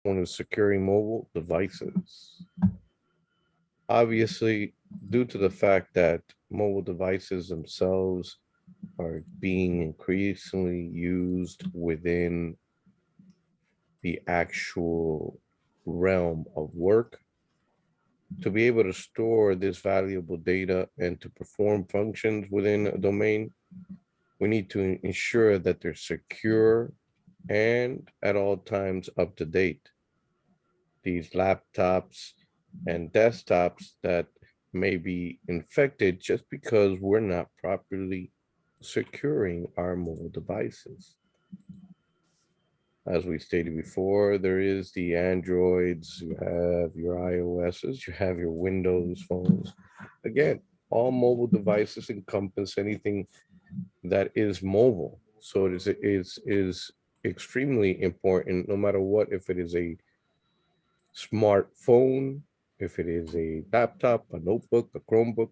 one is securing mobile devices. Obviously, due to the fact that mobile devices themselves are being increasingly used within the actual realm of work, to be able to store this valuable data and to perform functions within a domain, we need to ensure that they're secure and at all times up to date. These laptops and desktops that may be infected just because we're not properly securing our mobile devices. As we stated before, there is the Androids, you have your iOSs, you have your Windows phones. Again, all mobile devices encompass anything that is mobile. So it is extremely important, no matter what, if it is a smartphone, if it is a laptop, a notebook, a Chromebook,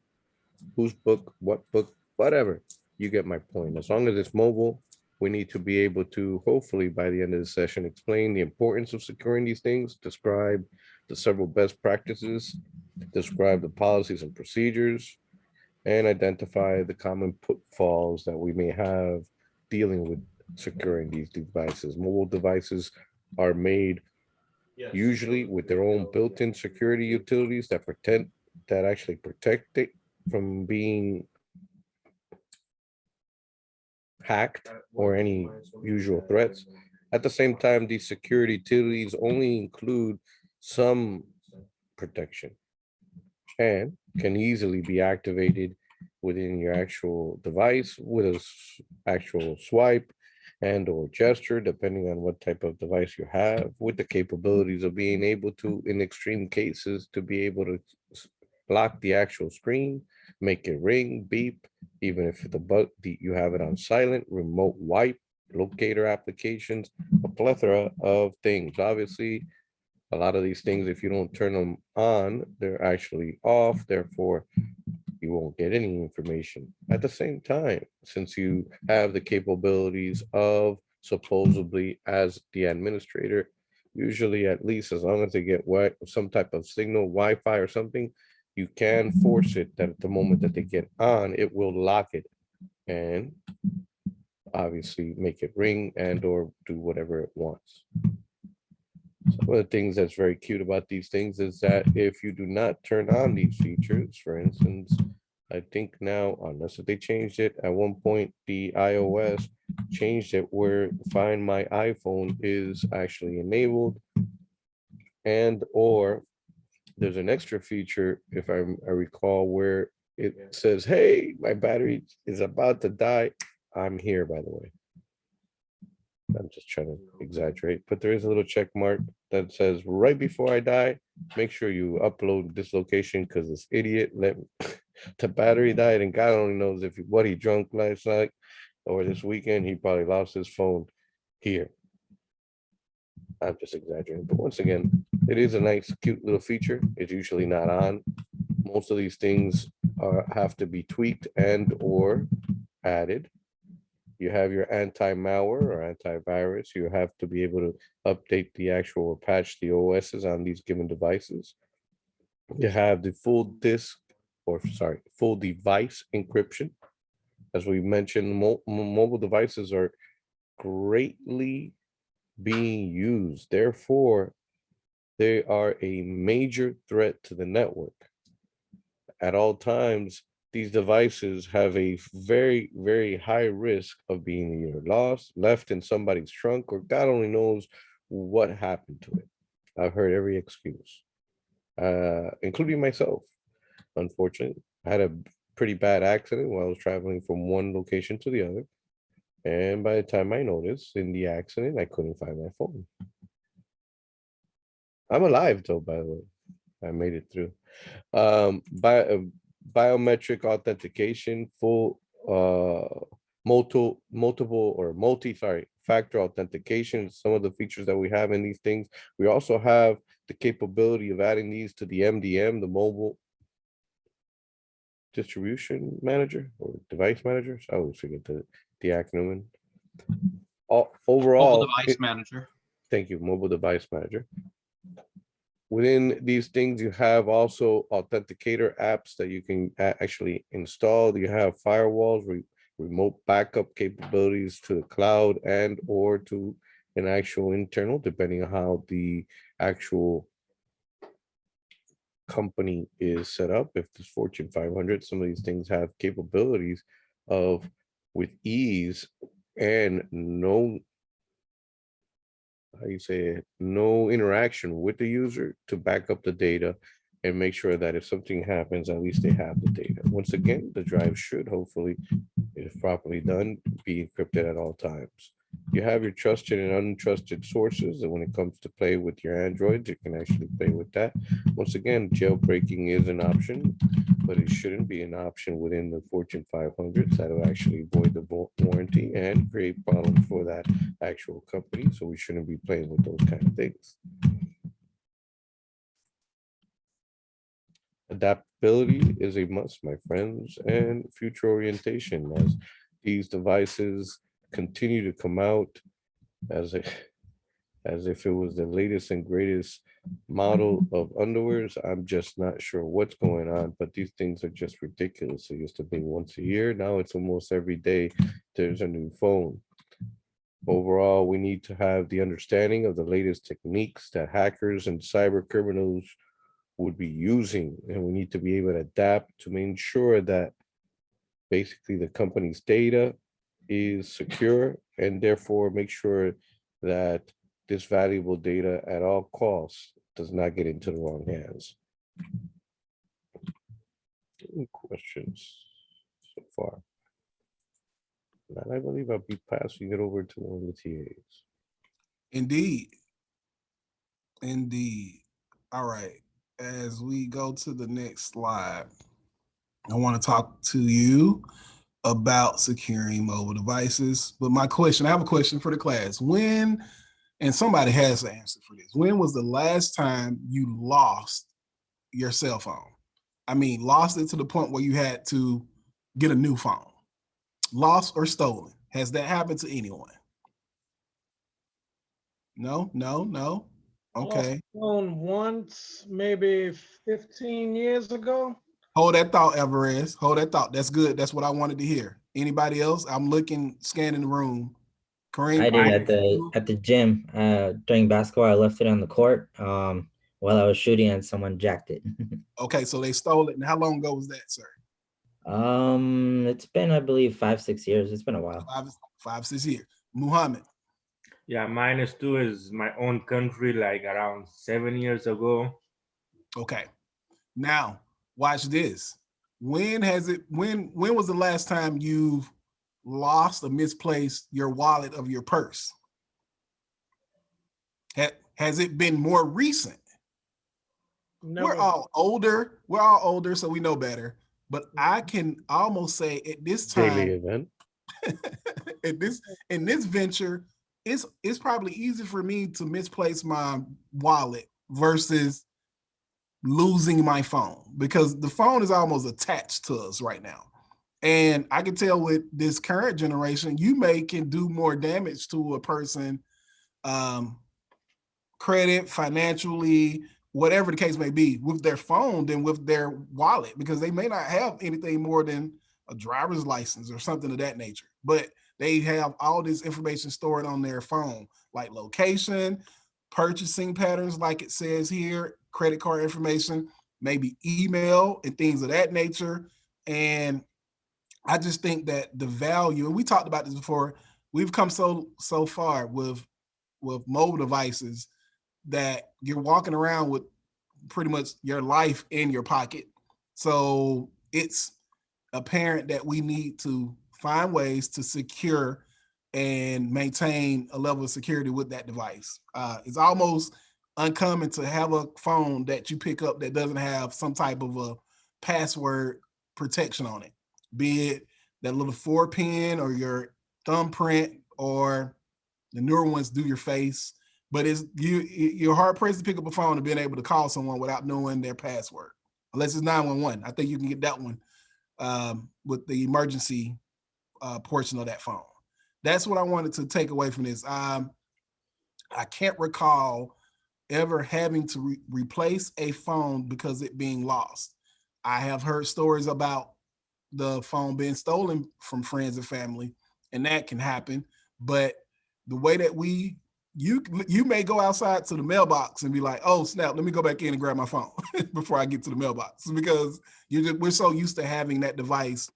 whose book, what book, whatever. You get my point. As long as it's mobile, we need to be able to, hopefully by the end of the session, explain the importance of securing these things, describe the several best practices, describe the policies and procedures, and identify the common pitfalls that we may have dealing with securing these devices. Mobile devices are made usually with their own built-in security utilities that actually protect it from being hacked or any usual threats. At the same time, these security utilities only include some protection and can easily be activated within your actual device with a actual swipe and or gesture, depending on what type of device you have, with the capabilities of being able to, in extreme cases, to be able to lock the actual screen, make it ring, beep, even if you have it on silent, remote wipe, locator applications, a plethora of things. Obviously, a lot of these things, if you don't turn them on, they're actually off. Therefore, you won't get any information. At the same time, since you have the capabilities of supposedly as the administrator, usually at least as long as they get some type of signal, Wi-Fi or something, you can force it that at the moment that they get on, it will lock it and obviously make it ring and or do whatever it wants. Some of the things that's very cute about these things is that if you do not turn on these features, for instance, I think now, unless if they changed it, at one point, the iOS changed it where Find My iPhone is actually enabled and or there's an extra feature, if I recall, where it says, hey, my battery is about to die. I'm here, by the way. I'm just trying to exaggerate, but there is a little check mark that says right before I die, make sure you upload this location because this idiot let the battery died and God only knows if what he drunk last night or this weekend. He probably lost his phone here. I'm just exaggerating, but once again, it is a nice, cute little feature. It's usually not on. Most of these things have to be tweaked and or added. You have your anti-malware or antivirus. You have to be able to update the actual or patch the OSs on these given devices. You have the full disk or sorry, full device encryption. As we mentioned, mobile devices are greatly being used. Therefore, they are a major threat to the network. At all times, these devices have a very, very high risk of being either lost, left in somebody's trunk, or God only knows what happened to it. I've heard every excuse, including myself. Unfortunately, I had a pretty bad accident while I was traveling from one location to the other. And by the time I noticed in the accident, I couldn't find my phone. I'm alive though, by the way. I made it through. Biometric authentication, full multiple or multi sorry factor authentication. Some of the features that we have in these things. We also have the capability of adding these to the MDM, the mobile distribution manager or device manager. I always forget the acronym. Mobile Overall, device manager. Thank you, mobile device manager. Within these things, you have also authenticator apps that you can actually install. You have firewalls, remote backup capabilities to the cloud and or to an actual internal, depending on how the actual company is set up. If this Fortune 500, some of these things have capabilities of with ease and no, how you say it, no interaction with the user to back up the data and make sure that if something happens, at least they have the data. Once again, the drive should hopefully, if properly done, be encrypted at all times. You have your trusted and untrusted sources, and when it comes to play with your Androids, you can actually play with that. Once again, jailbreaking is an option, but it shouldn't be an option within the Fortune 500s. That'll actually void the warranty and create problems for that actual company. So we shouldn't be playing with those kind of things. Adaptability is a must, my friends, and future orientation as these devices continue to come out as if it was the latest and greatest model of underwears. I'm just not sure what's going on, but these things are just ridiculous. It used to be once a year. Now it's almost every day there's a new phone. Overall, we need to have the understanding of the latest techniques that hackers and cyber criminals would be using, and we need to be able to adapt to make sure that basically the company's data is secure and therefore make sure that this valuable data at all costs does not get into the wrong hands. Any questions so far? And I believe I'll be passing it over to one of the TAs. Indeed. Indeed. All right. As we go to the next slide, I want to talk to you about securing mobile devices. But my question, I have a question for the class. When, and somebody has the answer for this, when was the last time you lost your cell phone? I mean, lost it to the point where you had to get a new phone. Lost or stolen. Has that happened to anyone? No, no, no. Okay. Phone once, maybe 15 years ago. Hold that thought, Everest. Hold that thought. That's good. That's what I wanted to hear. Anybody else? I'm looking, scanning the room. Kareem? I did at the gym during basketball. I left it on the court while I was shooting, and someone jacked it. Okay, so they stole it. And how long ago was that, sir? It's been, I believe, 5-6 years. It's been a while. 5-6 years. Muhammad. Yeah, minus two is my own country, like around 7 years ago. Okay. Now, watch this. When was the last time you've lost or misplaced your wallet of your purse? Has it been more recent? Never. We're all older, so we know better. But I can almost say at this time, daily event. in this venture, it's probably easy for me to misplace my wallet versus losing my phone, because the phone is almost attached to us right now. And I can tell with this current generation, you can do more damage to a person, credit, financially, whatever the case may be, with their phone than with their wallet, because they may not have anything more than a driver's license or something of that nature, but they have all this information stored on their phone, like location, purchasing patterns, like it says here, credit card information, maybe email and things of that nature. And I just think that the value, and we talked about this before, we've come so far with mobile devices that you're walking around with pretty much your life in your pocket. So it's apparent that we need to find ways to secure and maintain a level of security with that device. It's almost uncommon to have a phone that you pick up that doesn't have some type of a password protection on it, be it that little 4-pin or your thumbprint, or the newer ones do your face. But you're hard pressed to pick up a phone and being able to call someone without knowing their password, unless it's 911. I think you can get that one with the emergency portion of that phone. That's what I wanted to take away from this. I can't recall ever having to replace a phone because it being lost. I have heard stories about the phone being stolen from friends and family, and that can happen. But the way that you may go outside to the mailbox and be like, oh snap, let me go back in and grab my phone before I get to the mailbox, because we're so used to having that device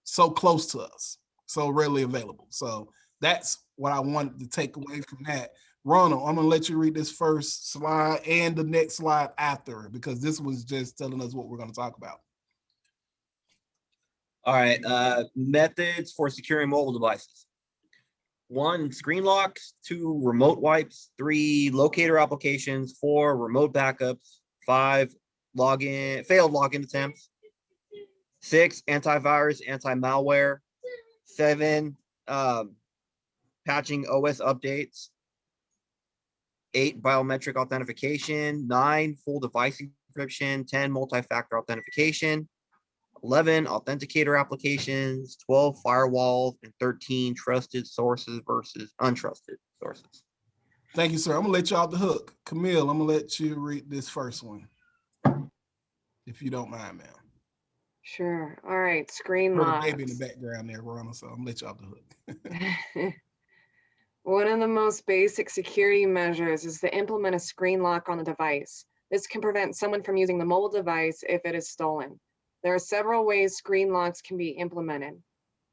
so close to us, so readily available. So that's what I wanted to take away from that. Ronald, I'm gonna let you read this first slide and the next slide after, because this was just telling us what we're gonna talk about. All right, methods for securing mobile devices. 1, screen locks. 2, remote wipes. 3, locator applications. 4, remote backups. 5, failed login attempts. 6, antivirus, anti-malware. 7, patching OS updates. 8, biometric authentication. 9, full device encryption. 10, multi-factor authentication. 11, authenticator applications. 12, firewalls. And 13, trusted sources versus untrusted sources. Thank you, sir. I'm gonna let you off the hook. Camille, I'm gonna let you read this first one, if you don't mind, ma'am. Sure. All right. Screen Heard a locks. baby in the background there, Ronald, so I'm gonna let you off the hook. One of the most basic security measures is to implement a screen lock on the device. This can prevent someone from using the mobile device if it is stolen. There are several ways screen locks can be implemented.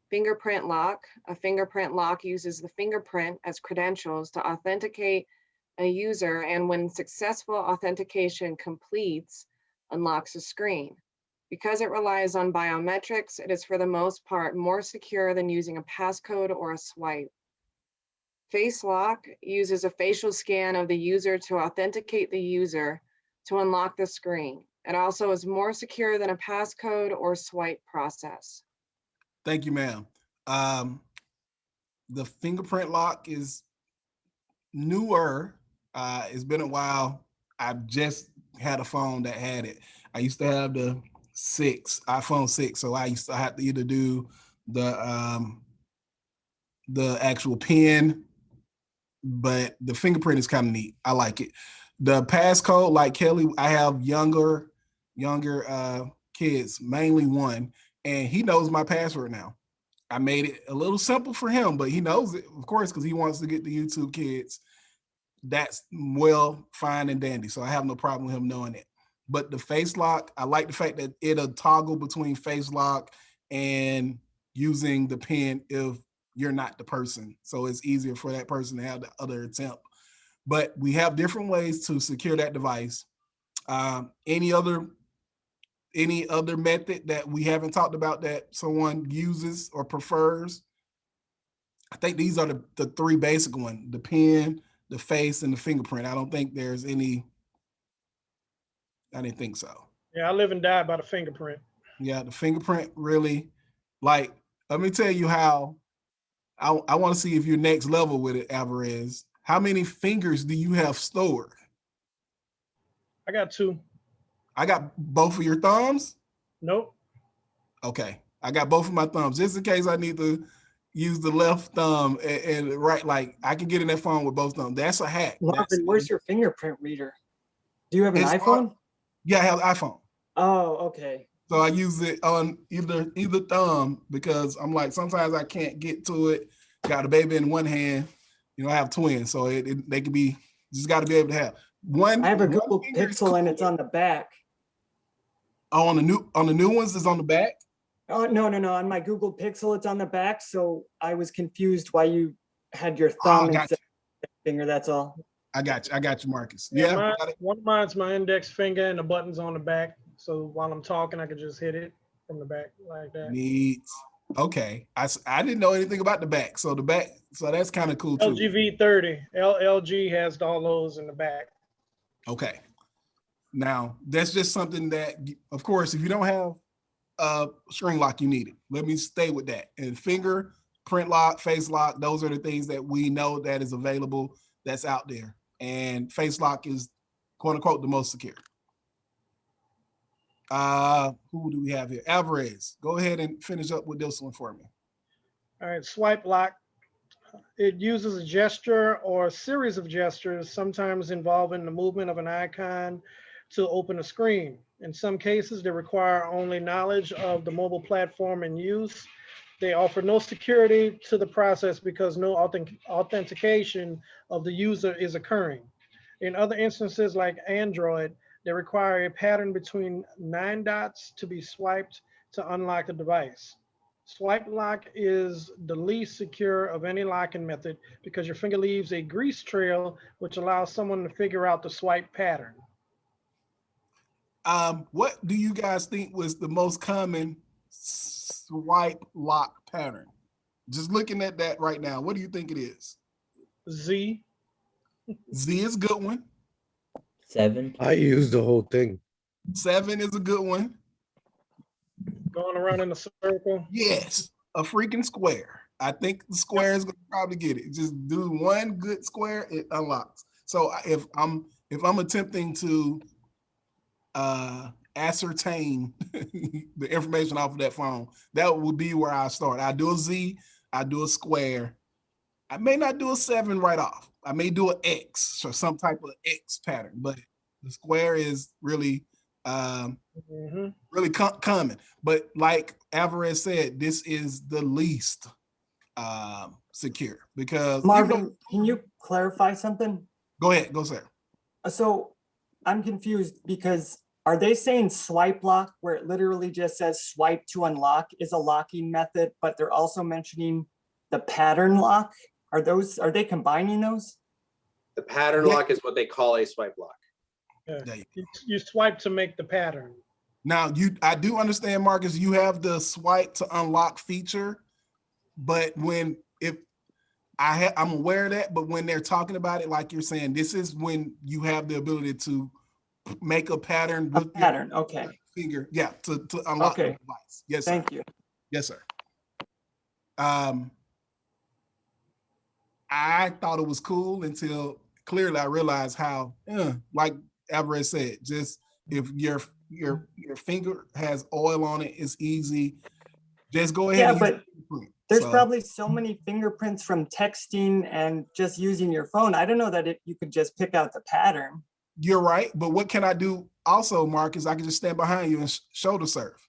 Fingerprint lock. A fingerprint lock uses the fingerprint as credentials to authenticate a user, and when successful authentication completes, unlocks a screen. Because it relies on biometrics, it is for the most part more secure than using a passcode or a swipe. Face lock uses a facial scan of the user to authenticate the user to unlock the screen. It also is more secure than a passcode or swipe process. Thank you, ma'am. The fingerprint lock is newer. It's been a while. I've just had a phone that had it. I used to have the iPhone 6, so I used to have to either do the actual pin, but the fingerprint is kind of neat. I like it. The passcode, like Kelly, I have younger kids, mainly one, and he knows my password now. I made it a little simple for him, but he knows it, of course, because he wants to get the YouTube kids. That's fine and dandy. So I have no problem with him knowing it. But the face lock, I like the fact that it'll toggle between face lock and using the pin if you're not the person. So it's easier for that person to have the other attempt. But we have different ways to secure that device. Any other method that we haven't talked about that someone uses or prefers? I think these are the 3 basic ones: the pen, the face, and the fingerprint. I don't think there's any. I didn't think so. Yeah, I live and die by the fingerprint. Yeah, the fingerprint really, like, let me tell you how I want to see if you're next level with it, Alvarez. How many fingers do you have stored? I got 2. I got both of your thumbs? Nope. Okay. I got both of my thumbs just in case I need to use the left thumb and right, like I can get in that phone with both thumbs. That's a hack. Marvin, where's your fingerprint reader? Do you have an It's iPhone? Yeah, I have an iPhone. Oh, okay. So I use it on either thumb because I'm like, sometimes I can't get to it. Got a baby in one hand. You know, I have twins, so they could be, just got to be able to have one. I have a Google Pixel and it's on the back. Oh, on the new ones is on the back? Oh, no. On my Google Pixel, it's on the back. So I was confused why you had your thumb instead of your finger. That's all. I got you, Marcus. Yeah, one of mine's my index finger and the button's on the back. So while I'm talking, I can just hit it from the back like that. Neat. Okay. I didn't know anything about the back. So that's kind of cool too. LG V30. LG has all those in the back. Okay. Now, that's just something that, of course, if you don't have a string lock, you need it. Let me stay with that. And finger, print lock, face lock, those are the things that we know that is available, that's out there. And face lock is, quote unquote, the most secure. Who do we have here? Alvarez, go ahead and finish up with this one for me. All right, swipe lock. It uses a gesture or a series of gestures, sometimes involving the movement of an icon to open a screen. In some cases, they require only knowledge of the mobile platform in use. They offer no security to the process because no authentication of the user is occurring. In other instances, like Android, they require a pattern between 9 dots to be swiped to unlock the device. Swipe lock is the least secure of any locking method because your finger leaves a grease trail, which allows someone to figure out the swipe pattern. What do you guys think was the most common swipe lock pattern? Just looking at that right now, what do you think it is? Z. Z is a good one. 7. I use the whole thing. 7 is a good one. Going around in a circle. Yes, a freaking square. I think the square is gonna probably get it. Just do one good square, it unlocks. So if I'm attempting to ascertain the information off of that phone, that would be where I start. I do a Z, I do a square. I may not do a 7 right off. I may do an X or some type of X pattern, but the square is really really common. But like Alvarez said, this is the least secure because Marvin, can you clarify something? Go ahead, go sir. So I'm confused because are they saying swipe lock where it literally just says swipe to unlock is a locking method, but they're also mentioning the pattern lock? Are they combining those? The pattern lock is what they call a swipe lock. Yeah. You swipe to make the pattern. Now I do understand, Marcus, you have the swipe to unlock feature, but I'm aware of that, but when they're talking about it, like you're saying, this is when you have the ability to make a pattern with pattern, okay. Finger, yeah, to unlock the device. Yes, sir. Thank you. Yes, sir. I thought it was cool until clearly I realized how, like Alvarez said, just if your finger has oil on it, it's easy. Just go ahead. Yeah, and but there's probably so many fingerprints from texting and just using your phone. I don't know that you could just pick out the pattern. You're right, but what can I do also, Marcus? I can just stand behind you and shoulder surf.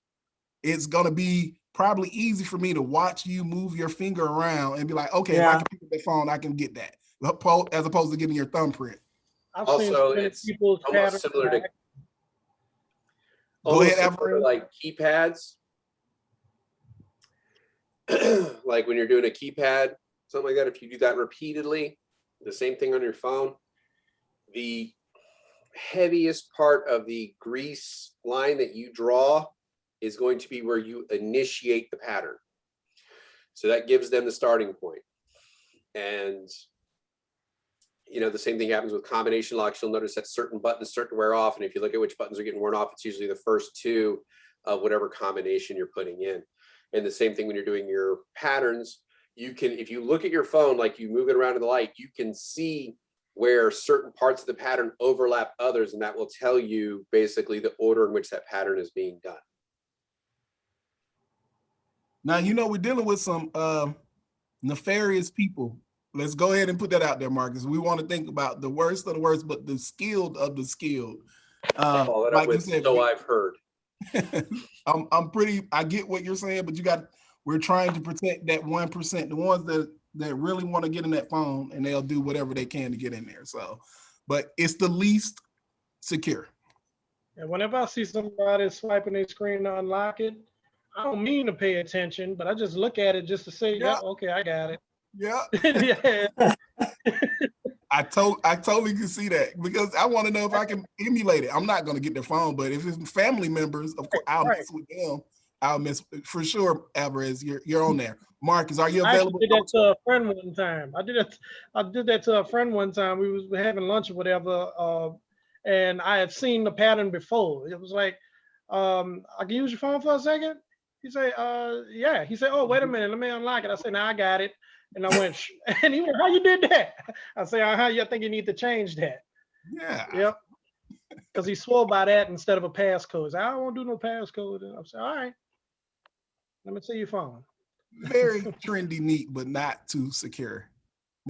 It's gonna be probably easy for me to watch you move your finger around and be like, okay, if I can pick up the phone, I can get that, as opposed to getting your thumbprint. Also, it's almost similar to Go ahead, Alvarez. Like keypads. Like when you're doing a keypad, something like that, if you do that repeatedly, the same thing on your phone, the heaviest part of the grease line that you draw is going to be where you initiate the pattern. So that gives them the starting point. And the same thing happens with combination locks. You'll notice that certain buttons start to wear off. And if you look at which buttons are getting worn off, it's usually the first 2 of whatever combination you're putting in. And the same thing when you're doing your patterns, you can, if you look at your phone, like you move it around in the light, you can see where certain parts of the pattern overlap others. And that will tell you basically the order in which that pattern is being done. Now, we're dealing with some nefarious people. Let's go ahead and put that out there, Marcus. We want to think about the worst of the worst, but the skilled of the skilled. Like you said, so I've heard. I get what you're saying, but we're trying to protect that 1%, the ones that really want to get in that phone, and they'll do whatever they can to get in there. So, but it's the least secure. And whenever I see somebody swiping their screen to unlock it, I don't mean to pay attention, but I just look at it just to say, yeah, okay, I got it. Yeah. Yeah. I totally can see that because I want to know if I can emulate it. I'm not going to get their phone, but if it's family members, of course, I'll mess with them. I'll miss for sure. Alvarez, you're on there. Marcus, are you available? I did that to a friend one time. I did that to a friend one time. We was having lunch or whatever, and I had seen the pattern before. It was like, I can use your phone for a second. He said, yeah. He said, oh, wait a minute, let me unlock it. I said, no, I got it. And I went, and he went, how you did that? I said, I think you need to change that. Yeah. Yep. Because he swore by that instead of a passcode. I don't want to do no passcode. And I said, all right, let me see your phone. Very trendy, neat, but not too secure.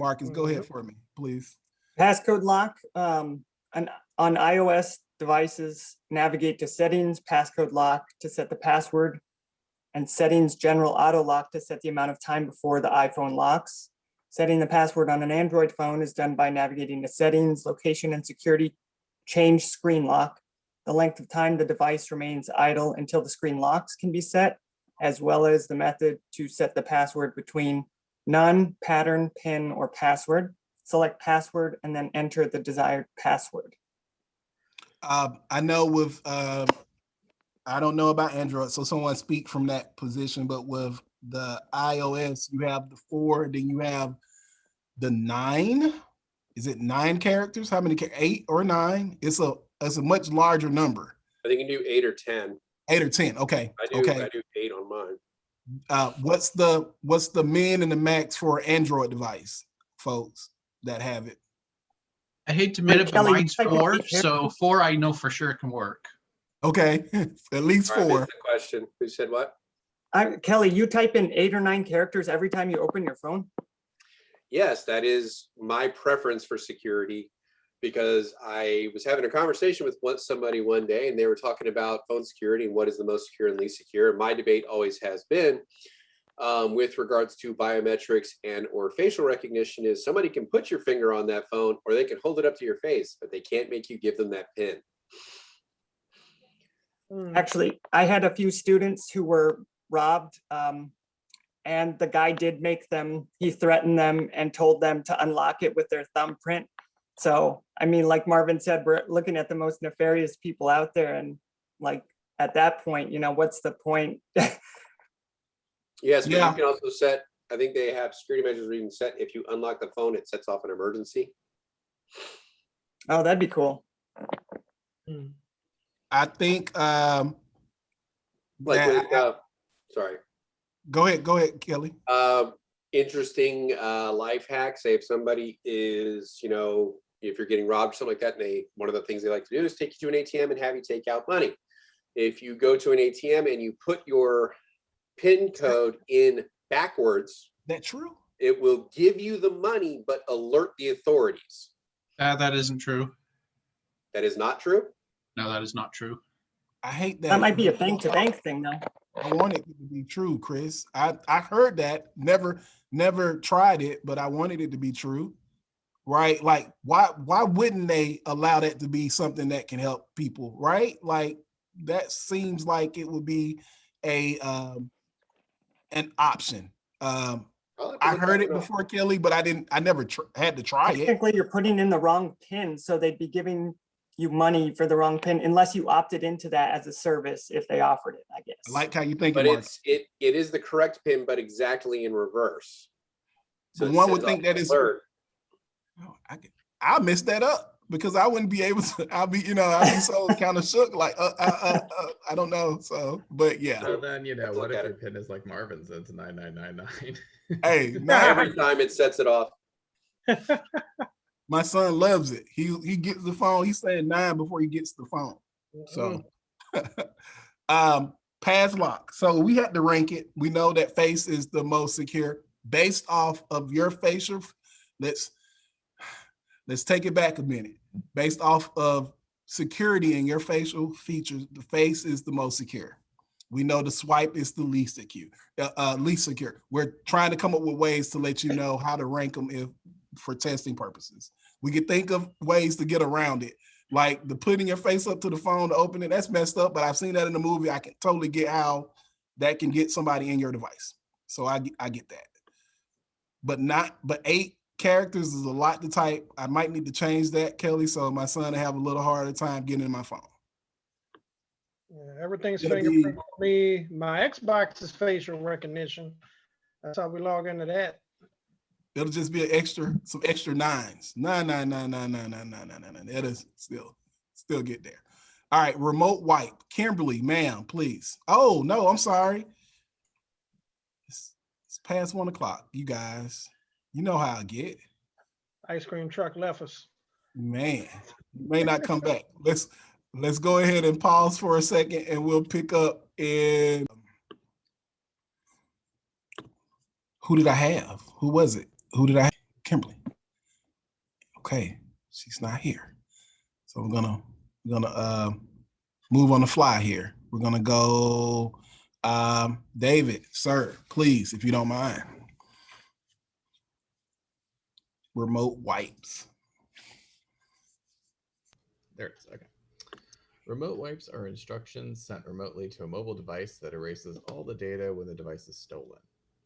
Marcus, go ahead for me, please. Passcode lock, on iOS devices, navigate to settings, passcode lock to set the password, and settings general auto lock to set the amount of time before the iPhone locks. Setting the password on an Android phone is done by navigating to settings, location, and security, change screen lock. The length of time the device remains idle until the screen locks can be set, as well as the method to set the password between none, pattern, pin, or password. Select password and then enter the desired password. I know with, I don't know about Android, so someone speak from that position, but with the iOS, you have the 4, then you have the 9. Is it 9 characters? How many, 8 or 9? It's a much larger number. I think you can do 8 or 10. 8 or 10, okay. I do Okay. 8 on mine. What's the min and the max for Android device, folks that have it? I hate to admit it, but Kelly, mine's type in 4, eight so characters. 4 I know for sure can work. Okay, at least All right, I 4. missed the question. Who said what? Kelly, you type in 8 or 9 characters every time you open your phone? Yes, that is my preference for security, because I was having a conversation with somebody one day and they were talking about phone security and what is the most secure and least secure. My debate always has been with regards to biometrics and or facial recognition is somebody can put your finger on that phone or they can hold it up to your face, but they can't make you give them that pin. Actually, I had a few students who were robbed, and the guy did make them, he threatened them and told them to unlock it with their thumbprint. So, I mean, like Marvin said, we're looking at the most nefarious people out there, and like at that point, what's the point? Yes, but Yeah. you can also set, I think they have security measures where you can set, if you unlock the phone, it sets off an emergency. Oh, that'd be cool. I think Like with, sorry. go ahead, Kelly. Interesting life hack. Say if somebody is, if you're getting robbed or something like that, and one of the things they like to do is take you to an ATM and have you take out money. If you go to an ATM and you put your PIN code in backwards, That true? it will give you the money, but alert the authorities. That isn't true. That is not true. No, that is not true. I hate that. That might be a bank-to-bank thing, though. I want it to be true, Chris. I heard that, never tried it, but I wanted it to be true. Right? Like, why wouldn't they allow that to be something that can help people, right? Like, that seems like it would be an option. I heard it before, Kelly, but I never had to try it. Technically, you're putting in the wrong PIN, so they'd be giving you money for the wrong PIN unless you opted into that as a service if they offered it, I guess. I like how you think. But it is the correct PIN, but exactly in reverse. So it one would says think that is. alert. I messed that up because I wouldn't be able to. I'll be so kind of shook, like I don't know. So, but yeah. So then Let's what look if at your it. PIN is like Marvin's? It's 9999. Hey, Every time it sets it off. my son loves it. He gets the phone. He's saying 9 before he gets the phone. So, pass lock. So we had to rank it. We know that face is the most secure based off of your facial. Let's take it back a minute. Based off of security in your facial features, the face is the most secure. We know the swipe is the least secure. We're trying to come up with ways to let you know how to rank them for testing purposes. We could think of ways to get around it, like the putting your face up to the phone to open it. That's messed up, but I've seen that in the movie. I can totally get how that can get somebody in your device. So I get that. But 8 characters is a lot to type. I might need to change that, Kelly, so my son will have a little harder time getting in my phone. Yeah, everything's It'll fingerprint for me. My Xbox is facial recognition. That's how we log into that. It'll just be some extra 9s. 9. That is still get there. All right, remote wipe. Kimberly, ma'am, please. Oh no, I'm sorry. It's past 1 o'clock. You guys, you know how I get. Ice cream truck left us. Man, may not come back. Let's go ahead and pause for a second, and we'll pick up in. Who did I have? Who was it? Who did I have? Kimberly. Okay, she's not here. So we're gonna move on the fly here. We're gonna go, David, sir, please, if you don't mind. Remote wipes. There it is. Okay. Remote wipes are instructions sent remotely to a mobile device that erases all the data when the device is stolen.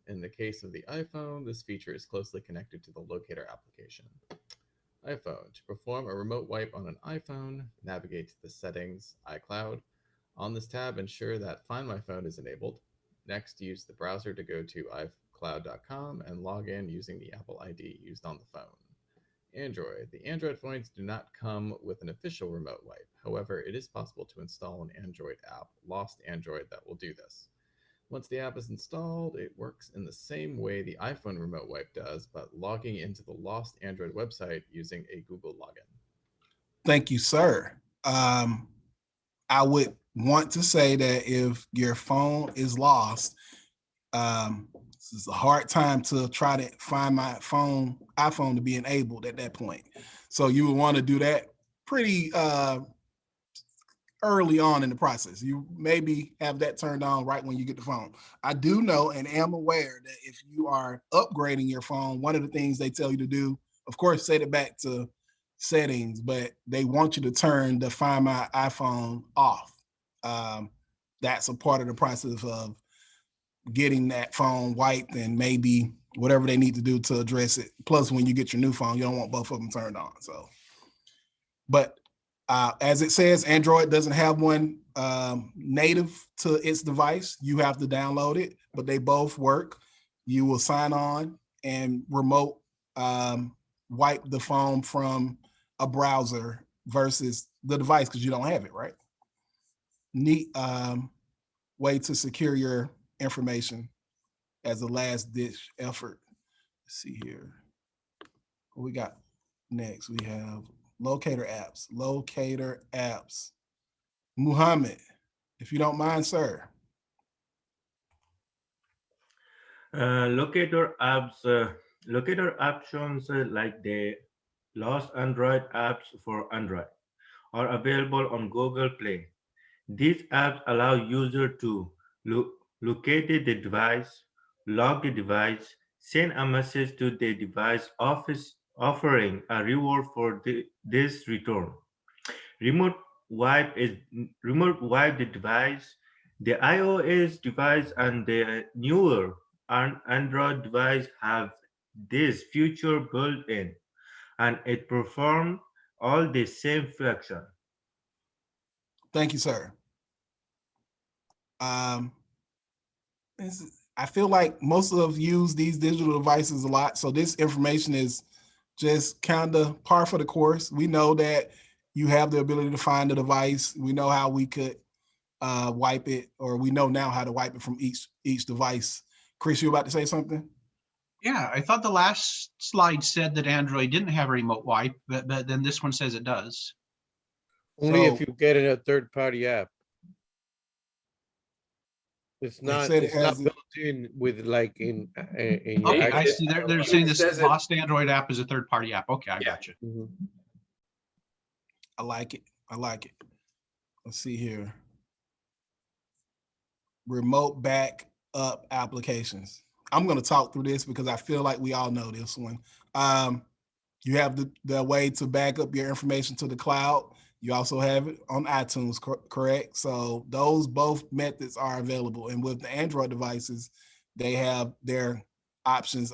In the case of the iPhone, this feature is closely connected to the locator application. iPhone. To perform a remote wipe on an iPhone, navigate to the Settings, iCloud. On this tab, ensure that Find My Phone is enabled. Next, use the browser to go to iCloud.com and log in using the Apple ID used on the phone. Android. The Android phones do not come with an official remote wipe. However, it is possible to install an Android app, Lost Android, that will do this. Once the app is installed, it works in the same way the iPhone remote wipe does, but logging into the Lost Android website using a Google login. Thank you, sir. I would want to say that if your phone is lost, this is a hard time to try to find my iPhone to be enabled at that point. So you would want to do that pretty early on in the process. You maybe have that turned on right when you get the phone. I do know and am aware that if you are upgrading your phone, one of the things they tell you to do, of course, set it back to settings, but they want you to turn the Find My iPhone off. That's a part of the process of getting that phone wiped and maybe whatever they need to do to address it. Plus, when you get your new phone, you don't want both of them turned on. So, but as it says, Android doesn't have one native to its device. You have to download it, but they both work. You will sign on and remote wipe the phone from a browser versus the device because you don't have it, right? Neat way to secure your information as a last ditch effort. Let's see here. What we got next? We have locator apps. Locator apps. Muhammad, if you don't mind, sir. Locator options like the Lost Android apps for Android are available on Google Play. These apps allow users to locate the device, log the device, send a message to the device offering a reward for this return. Remote wipe the device. The iOS device and the newer Android device have this feature built in, and it performs all the same function. Thank you, sir. I feel like most of us use these digital devices a lot, so this information is just kind of par for the course. We know that you have the ability to find the device. We know how we could wipe it, or we know now how to wipe it from each device. Chris, you about to say something? Yeah, I thought the last slide said that Android didn't have a remote wipe, but then this one says it does. Only So- if you get in a third-party app. It's not. said it It's not has built in with like in your Okay, I actual. see. They're It saying this says it- Lost Android app is a third-party app. Okay, I Yeah. got you. Mhm. I like it. I like it. Let's see here. Remote backup applications. I'm going to talk through this because I feel like we all know this one. You have the way to back up your information to the cloud. You also have it on iTunes, correct? So those both methods are available. And with the Android devices, they have their options.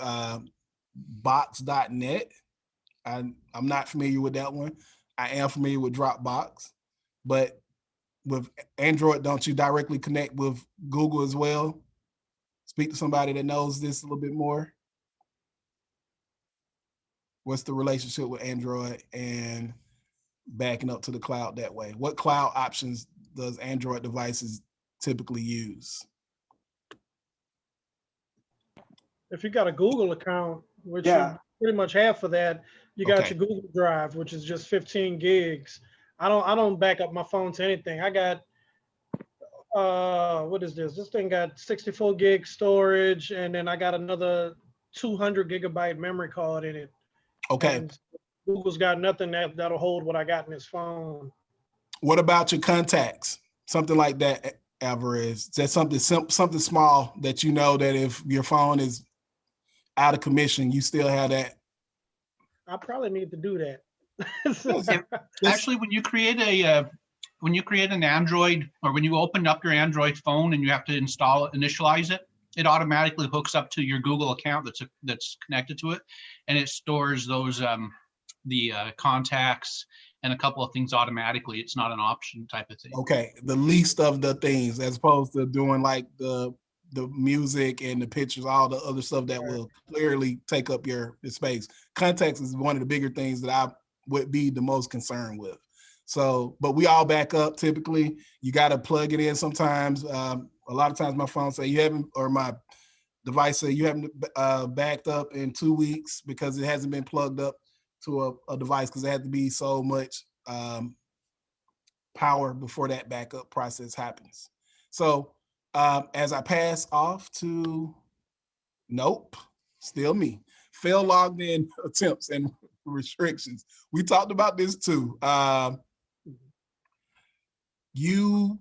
Box.net. I'm not familiar with that one. I am familiar with Dropbox, but with Android, don't you directly connect with Google as well? Speak to somebody that knows this a little bit more. What's the relationship with Android and backing up to the cloud that way? What cloud options does Android devices typically use? If you got a Google account, which Yeah. you pretty much have for that, you got Okay. your Google Drive, which is just 15 gigs. I don't back up my phone to anything. I got what is this? This thing got 64 gig storage, and then I got another 200 gigabyte memory card in it. Okay. And Google's got nothing that'll hold what I got in this phone. What about your contacts? Something like that, Alvarez. Is that something small that you know that if your phone is out of commission, you still have that? I probably need to do that. Actually, when you create an Android, or when you open up your Android phone and you have to initialize it, it automatically hooks up to your Google account that's connected to it, and it stores those the contacts and a couple of things automatically. It's not an option type of thing. Okay, the least of the things, as opposed to doing like the music and the pictures, all the other stuff that will clearly take up your space. Context is one of the bigger things that I would be the most concerned with. So, but we all back up typically. You got to plug it in sometimes. A lot of times my phone say you haven't, or my device say you haven't backed up in 2 weeks because it hasn't been plugged up to a device, because it had to be so much power before that backup process happens. So as I pass off to, nope, still me. Fail logged in attempts and restrictions. We talked about this too. You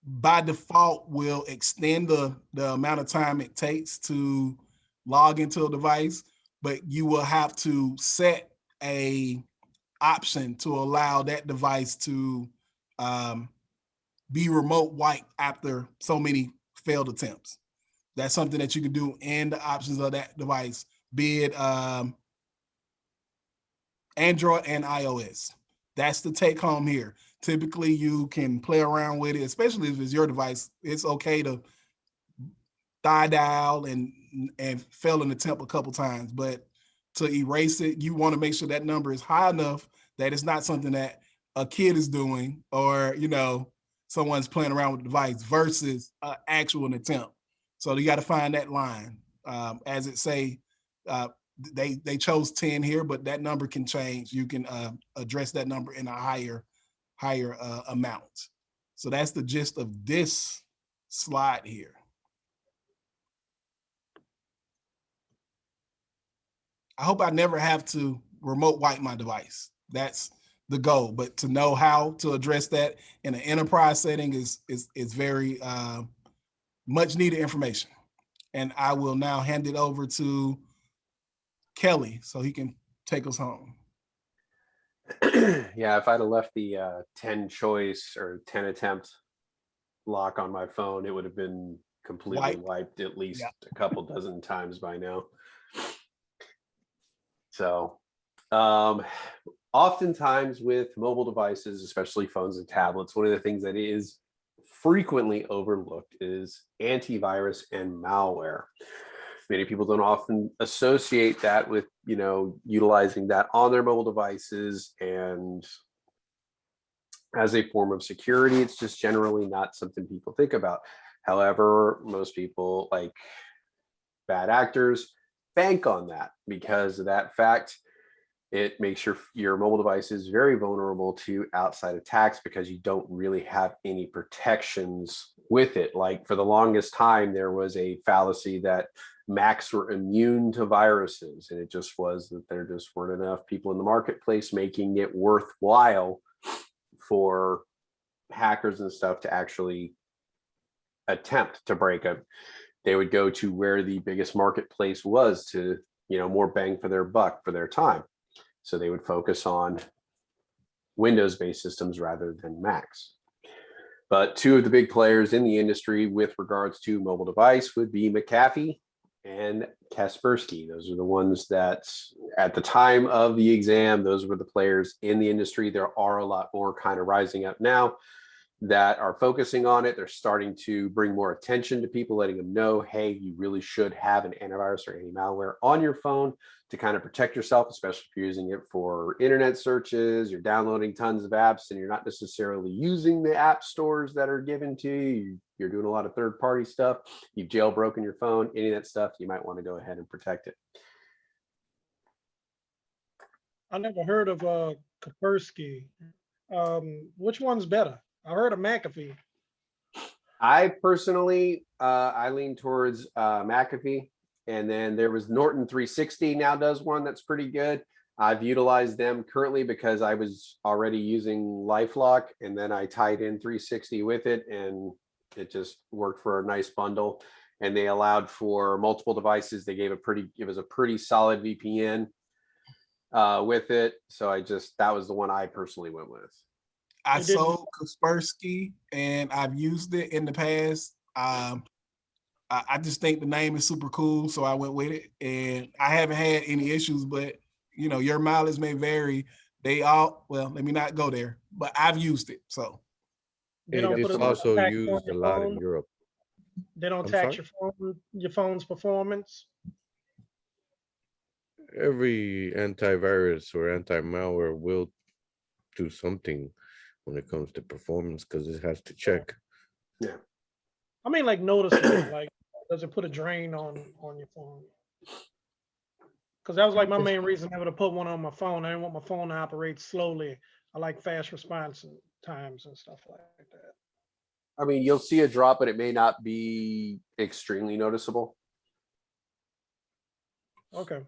by default will extend the amount of time it takes to log into a device, but you will have to set a option to allow that device to be remote wiped after so many failed attempts. That's something that you can do in the options of that device, be it Android and iOS. That's the take home here. Typically, you can play around with it, especially if it's your device. It's okay to dial and fail an attempt a couple times, but to erase it, you want to make sure that number is high enough that it's not something that a kid is doing, or someone's playing around with the device versus an actual attempt. So you got to find that line. As it say, they chose 10 here, but that number can change. You can address that number in a higher amount. So that's the gist of this slide here. I hope I never have to remote wipe my device. That's the goal, but to know how to address that in an enterprise setting is very much needed information. And I will now hand it over to Kelly so he can take us home. Yeah, if I'd have left the 10 choice or 10 attempt lock on my phone, it would have been completely wiped at least a couple dozen times by now. So oftentimes with mobile devices, especially phones and tablets, one of the things that is frequently overlooked is antivirus and malware. Many people don't often associate that with, utilizing that on their mobile devices and as a form of security. It's just generally not something people think about. However, most people, like bad actors, bank on that. Because of that fact, it makes your mobile devices very vulnerable to outside attacks because you don't really have any protections with it. Like for the longest time, there was a fallacy that Macs were immune to viruses, and it just was that there just weren't enough people in the marketplace making it worthwhile for hackers and stuff to actually attempt to break them. They would go to where the biggest marketplace was to, more bang for their buck for their time. So they would focus on Windows-based systems rather than Macs. But two of the big players in the industry with regards to mobile device would be McAfee and Kaspersky. Those are the ones that at the time of the exam, those were the players in the industry. There are a lot more kind of rising up now that are focusing on it. They're starting to bring more attention to people, letting them know, hey, you really should have an antivirus or anti-malware on your phone to kind of protect yourself, especially if you're using it for internet searches, you're downloading tons of apps and you're not necessarily using the app stores that are given to you. You're doing a lot of third-party stuff. You've jailbroken your phone, any of that stuff, you might want to go ahead and protect it. I never heard of Kaspersky. Which one's better? I heard of McAfee. I personally, I lean towards McAfee. And then there was Norton 360 now does one that's pretty good. I've utilized them currently because I was already using LifeLock, and then I tied in 360 with it, and it just worked for a nice bundle. And they allowed for multiple devices. They gave it was a pretty solid VPN with it. So that was the one I personally went with. I sold Kaspersky and I've used it in the past. I just think the name is super cool, so I went with it, and I haven't had any issues. But you know, your mileage may vary. Well, let me not go there, but I've used it, so. They don't It's put a also tax on used a your lot in phone. Europe. They don't I'm tax sorry? your phone's performance. Every antivirus or anti-malware will do something when it comes to performance because it has to check. Yeah. I mean, like noticeable. Like, does it put a drain on your phone? Because that was like my main reason ever to put one on my phone. I didn't want my phone to operate slowly. I like fast response times and stuff like that. I mean, you'll see a drop, but it may not be extremely noticeable. Okay.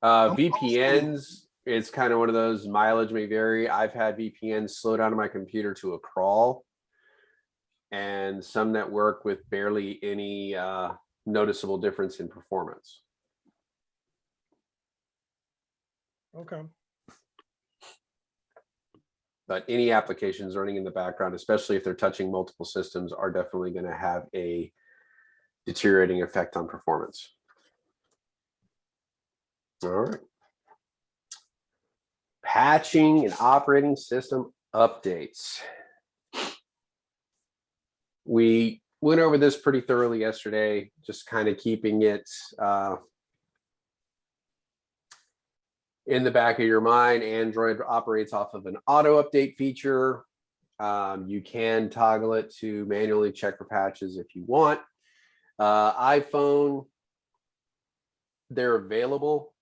VPNs, it's kind of one of those, mileage may vary. I've had VPNs slow down my computer to a crawl, and some that work with barely any noticeable difference in performance. Okay. But any applications running in the background, especially if they're touching multiple systems, are definitely going to have a deteriorating effect on performance. All right. Patching and operating system updates. We went over this pretty thoroughly yesterday, just kind of keeping it in the back of your mind. Android operates off of an auto update feature. You can toggle it to manually check for patches if you want. iPhone, they're available.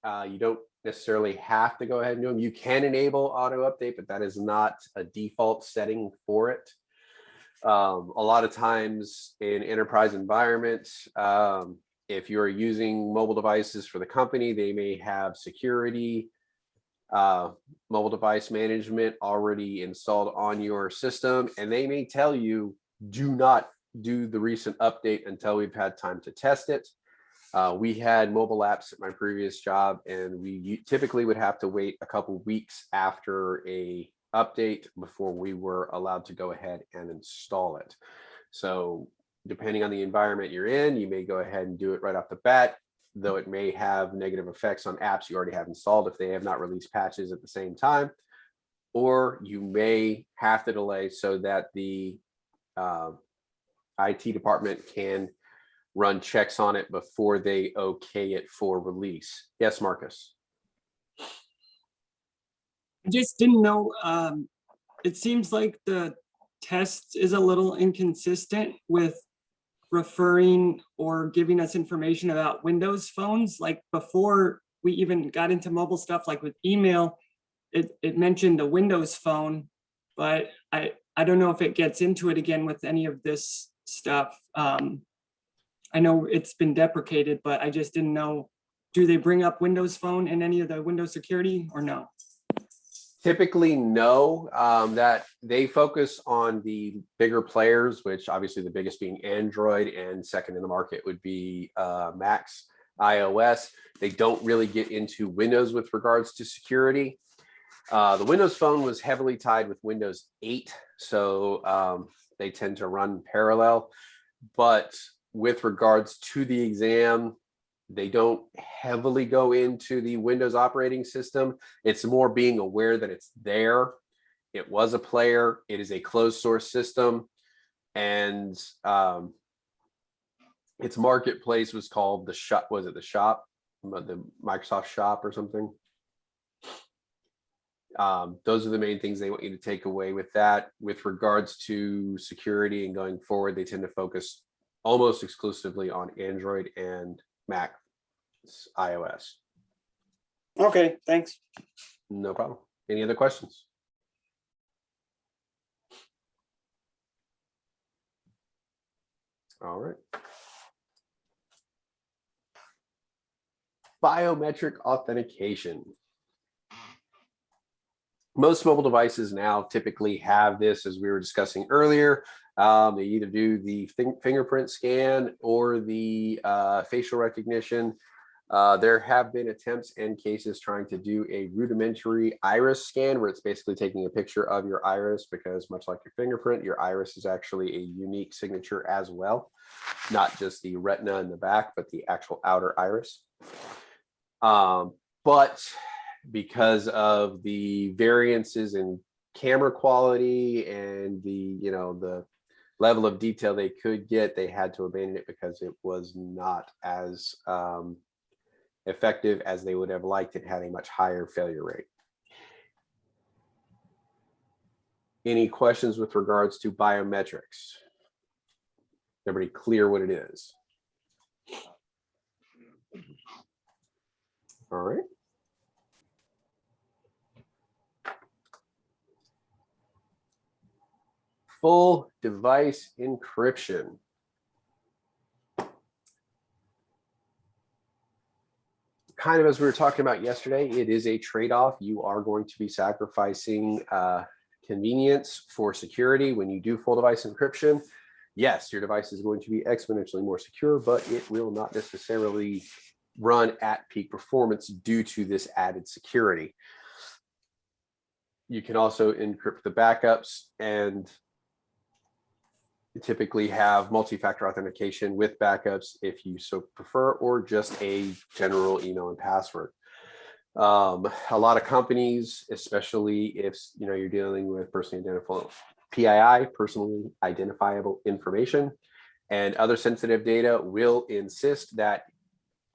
You don't necessarily have to go ahead and do them. You can enable auto update, but that is not a default setting for it. A lot of times in enterprise environments, if you're using mobile devices for the company, they may have security, mobile device management already installed on your system, and they may tell you, do not do the recent update until we've had time to test it. We had mobile apps at my previous job, and we typically would have to wait a couple weeks after a update before we were allowed to go ahead and install it. So depending on the environment you're in, you may go ahead and do it right off the bat, though it may have negative effects on apps you already have installed if they have not released patches at the same time. Or you may have to delay so that the IT department can run checks on it before they okay it for release. Yes, Marcus. I just didn't know, it seems like the test is a little inconsistent with referring or giving us information about Windows phones. Like before we even got into mobile stuff, like with email, it mentioned a Windows phone, but I don't know if it gets into it again with any of this stuff. I know it's been deprecated, but I just didn't know, do they bring up Windows Phone in any of the Windows security or no? Typically, no. That they focus on the bigger players, which obviously the biggest being Android, and second in the market would be Macs, iOS. They don't really get into Windows with regards to security. The Windows Phone was heavily tied with Windows 8, so they tend to run parallel. But with regards to the exam, they don't heavily go into the Windows operating system. It's more being aware that it's there. It was a player. It is a closed source system. And its marketplace was called the Shop. Was it the Shop? The Microsoft Shop or something? Those are the main things they want you to take away with that. With regards to security and going forward, they tend to focus almost exclusively on Android and Mac, iOS. Okay, thanks. No problem. Any other questions? All right. biometric authentication. Most mobile devices now typically have this, as we were discussing earlier. They either do the fingerprint scan or the facial recognition. There have been attempts and cases trying to do a rudimentary iris scan, where it's basically taking a picture of your iris, because much like your fingerprint, your iris is actually a unique signature as well, not just the retina in the back, but the actual outer iris. But because of the variances in camera quality and the level of detail they could get, they had to abandon it because it was not as effective as they would have liked. It had a much higher failure rate. Any questions with regards to biometrics? Everybody clear what it is? All right. Full device encryption. Kind of as we were talking about yesterday, it is a trade-off. You are going to be sacrificing convenience for security when you do full device encryption. Yes, your device is going to be exponentially more secure, but it will not necessarily run at peak performance due to this added security. You can also encrypt the backups, and typically have multi-factor authentication with backups if you so prefer, or just a general email and password. A lot of companies, especially if you're dealing with personally identifiable PII, personally identifiable information, and other sensitive data, will insist that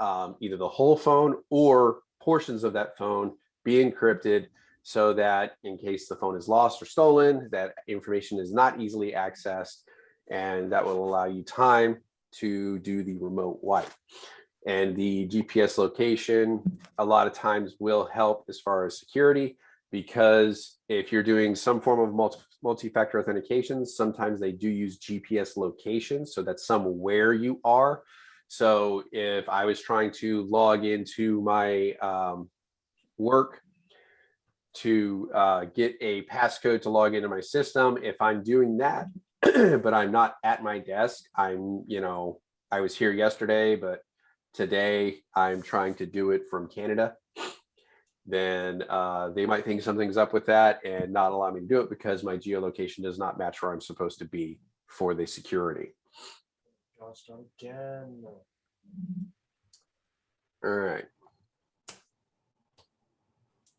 either the whole phone or portions of that phone be encrypted, so that in case the phone is lost or stolen, that information is not easily accessed, and that will allow you time to do the remote wipe. And the GPS location a lot of times will help as far as security, because if you're doing some form of multi-factor authentication, sometimes they do use GPS location, so that's somewhere you are. So if I was trying to log into my work to get a passcode to log into my system, if I'm doing that, but I'm not at my desk, I was here yesterday, but today I'm trying to do it from Canada, then they might think something's up with that and not allow me to do it because my geolocation does not match where I'm supposed to be for the security. All right.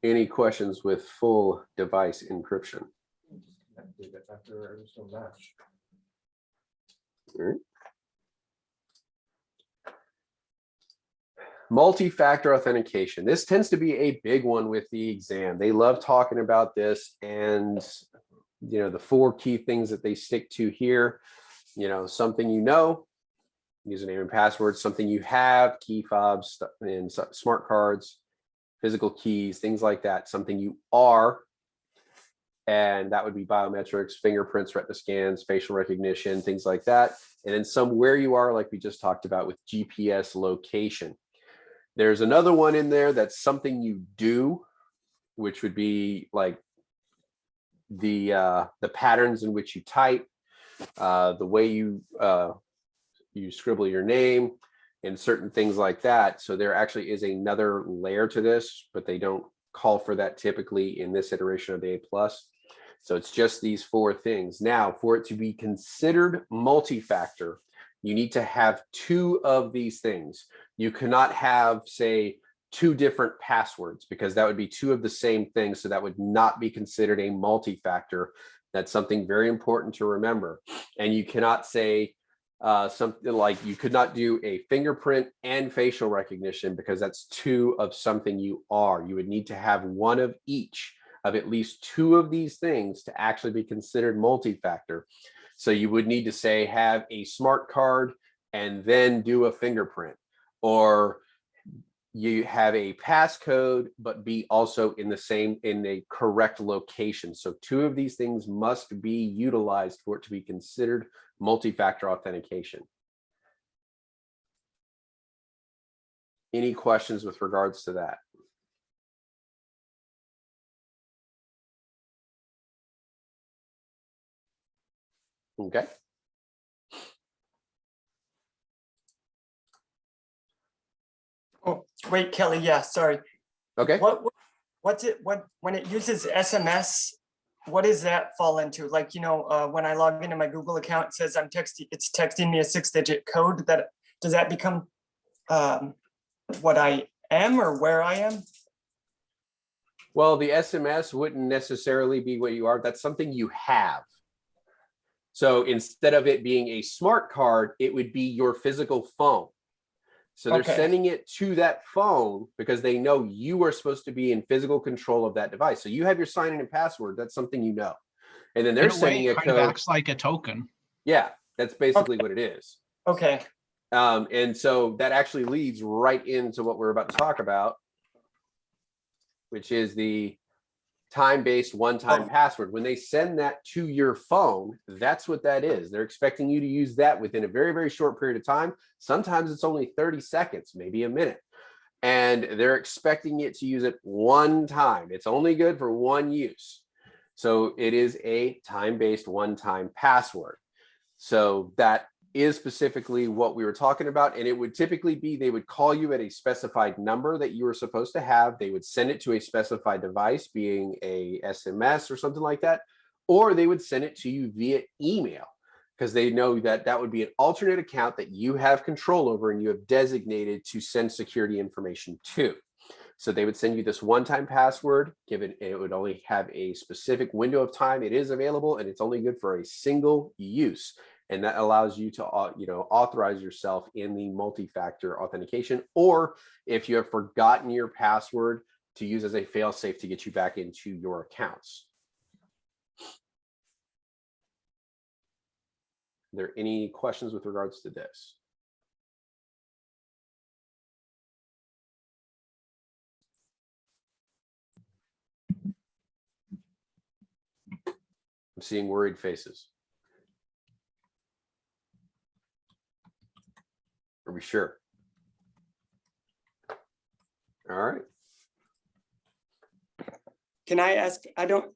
Any questions with full device encryption? All right. Multi-factor authentication. This tends to be a big one with the exam. They love talking about this, and the 4 key things that they stick to here, something username and password, something you have, key fobs and smart cards, physical keys, things like that, something you are, and that would be biometrics, fingerprints, retina scans, facial recognition, things like that. And then somewhere you are, like we just talked about with GPS location. There's another one in there that's something you do, which would be like the patterns in which you type, the way you scribble your name, and certain things like that. So there actually is another layer to this, but they don't call for that typically in this iteration of the A+. So it's just these 4 things. Now, for it to be considered multi-factor, you need to have 2 of these things. You cannot have, say, 2 different passwords, because that would be 2 of the same thing. So that would not be considered a multi-factor. That's something very important to remember. And you cannot say something like, you could not do a fingerprint and facial recognition, because that's 2 of something you are. You would need to have 1 of each of at least 2 of these things to actually be considered multi-factor. So you would need to say, have a smart card and then do a fingerprint, or you have a passcode, but be also in a correct location. So 2 of these things must be utilized for it to be considered multi-factor authentication. Any questions with regards to that? Okay. Oh, wait, Kelly, yeah, sorry. Okay. What's it, when it uses SMS, what does that fall into? Like, you know, when I log into my Google account, it says it's texting me a 6-digit code. Does that become what I am or where I am? Well, the SMS wouldn't necessarily be what you are. That's something you have. So instead of it being a smart card, it would be your physical phone. So they're Okay. sending it to that phone because they know you are supposed to be in physical control of that device. So you have your sign in and password. That's something you know. And then they're In a way, sending a it kind of code. acts like a token. Yeah, that's basically what it is. Okay. And so that actually leads right into what we're about to talk about, which is the time-based one-time password. When they send that to your phone, that's what that is. They're expecting you to use that within a very, very short period of time. Sometimes it's only 30 seconds, maybe a minute. And they're expecting it to use it one time. It's only good for one use. So it is a time-based one-time password. So that is specifically what we were talking about. And it would typically be, they would call you at a specified number that you were supposed to have. They would send it to a specified device, being a SMS or something like that, or they would send it to you via email because they know that that would be an alternate account that you have control over and you have designated to send security information to. So they would send you this one-time password, given it would only have a specific window of time it is available, and it's only good for a single use. And that allows you to, authorize yourself in the multi-factor authentication, or if you have forgotten your password, to use as a fail-safe to get you back into your accounts. Are there any questions with regards to this? I'm seeing worried faces. Are we sure? All right. Can I ask, I don't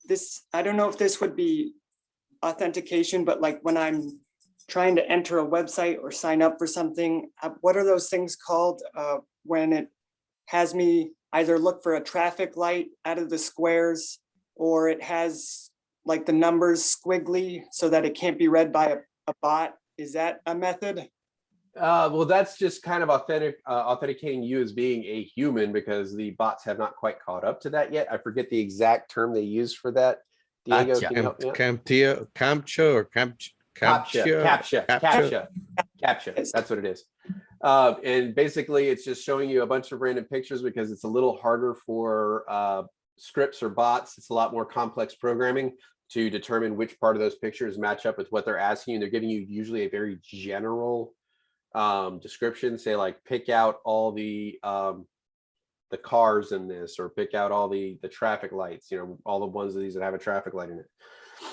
know if this would be authentication, but like when I'm trying to enter a website or sign up for something, what are those things called when it has me either look for a traffic light out of the squares, or it has like the numbers squiggly so that it can't be read by a bot? Is that a method? Well, that's just kind of authenticating you as being a human, because the bots have not quite caught up to that yet. I forget the exact term they use for that. Diego, can you help me out? Captcha. That's what it is. And basically, it's just showing you a bunch of random pictures because it's a little harder for scripts or bots. It's a lot more complex programming to determine which part of those pictures match up with what they're asking you. And they're giving you usually a very general description, say like pick out all the cars in this, or pick out all the traffic lights, all the ones of these that have a traffic light in it.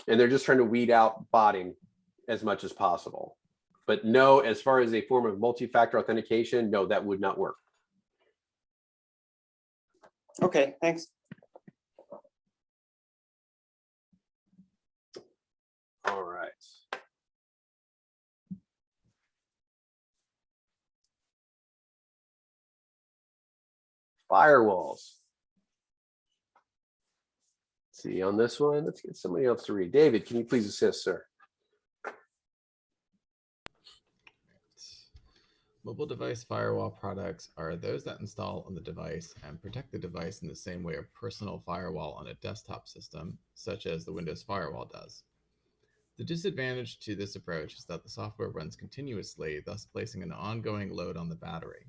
And they're just trying to weed out botting as much as possible. But no, as far as a form of multi-factor authentication, no, that would not work. Okay, thanks. All right. Firewalls. Let's see on this one. Let's get somebody else to read. David, can you please assist, sir? Mobile device firewall products are those that install on the device and protect the device in the same way a personal firewall on a desktop system, such as the Windows firewall does. The disadvantage to this approach is that the software runs continuously, thus placing an ongoing load on the battery.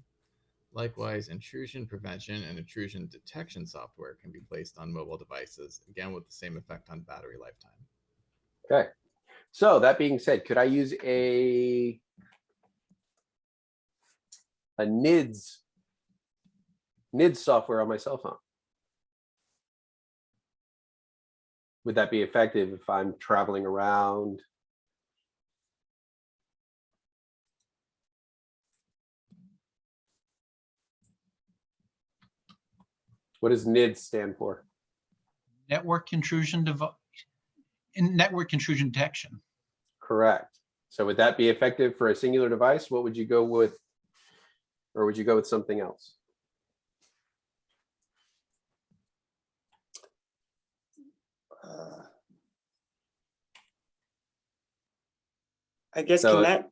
Likewise, intrusion prevention and intrusion detection software can be placed on mobile devices, again with the same effect on battery lifetime. Okay. So that being said, could I use a NIDS software on my cell phone? Would that be effective if I'm traveling around? What does NID stand for? Network intrusion network intrusion detection. Correct. So would that be effective for a singular device? What would you go with? Or would you go with something else? I guess So can that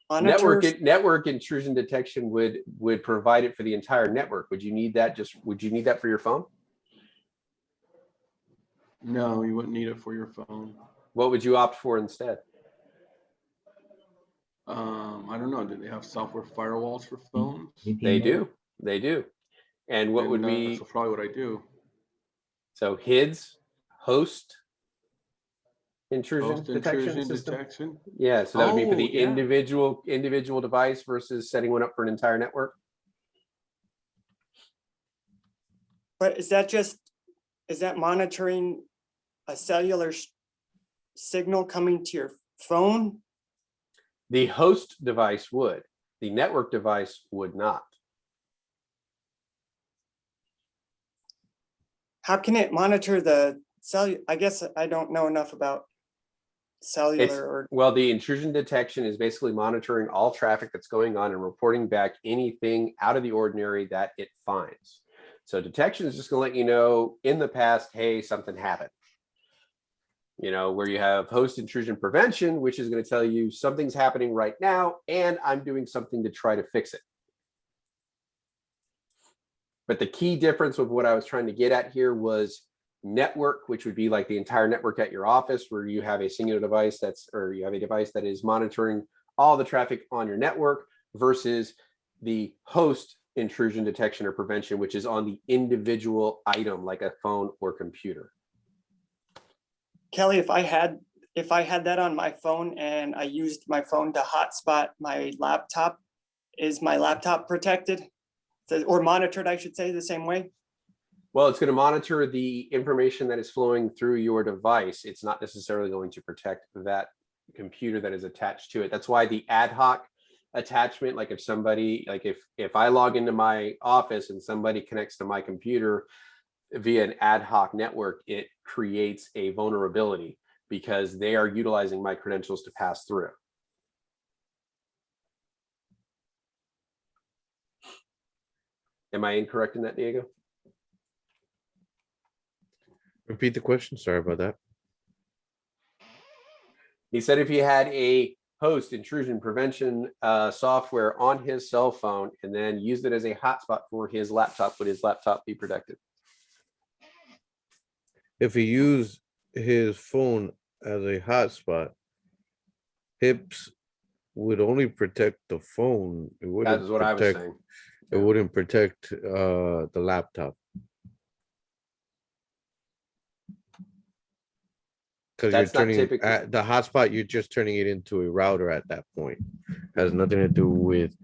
monitor? network intrusion detection would provide it for the entire network. Would you need that for your phone? No, you wouldn't need it for your phone. What would you opt for instead? I don't know. Do they have software firewalls for phones? They do. They do. And what would That's be probably what I do. so HIDS, host intrusion Host detection intrusion system? detection. Yeah, so that would be for Oh, the yeah. individual device versus setting one up for an entire network. But is that monitoring a cellular signal coming to your phone? The host device would. The network device would not. How can it monitor the cellular? I guess I don't know enough about cellular Well, the intrusion detection is basically monitoring all traffic that's going on and reporting back anything out of the ordinary that it finds. So detection is just going to let you know in the past, hey, something happened. You know, where you have host intrusion prevention, which is going to tell you something's happening right now and I'm doing something to try to fix it. But the key difference with what I was trying to get at here was network, which would be like the entire network at your office where you have a singular device you have a device that is monitoring all the traffic on your network versus the host intrusion detection or prevention, which is on the individual item like a phone or computer. Kelly, if I had that on my phone and I used my phone to hotspot my laptop, is my laptop protected? Or monitored, I should say, the same way? Well, it's going to monitor the information that is flowing through your device. It's not necessarily going to protect that computer that is attached to it. That's why the ad hoc attachment, like if I log into my office and somebody connects to my computer via an ad hoc network, it creates a vulnerability because they are utilizing my credentials to pass through. Am I incorrect in that, Diego? Repeat the question. Sorry about that. He said if he had a host intrusion prevention software on his cell phone and then used it as a hotspot for his laptop, would his laptop be protected? If he used his phone as a hotspot, HIPS would only protect the phone. It wouldn't That's what I was protect. saying. It wouldn't protect the laptop. Because you're That's not turning typically the hotspot, you're just turning it into a router at that point. Has nothing to do with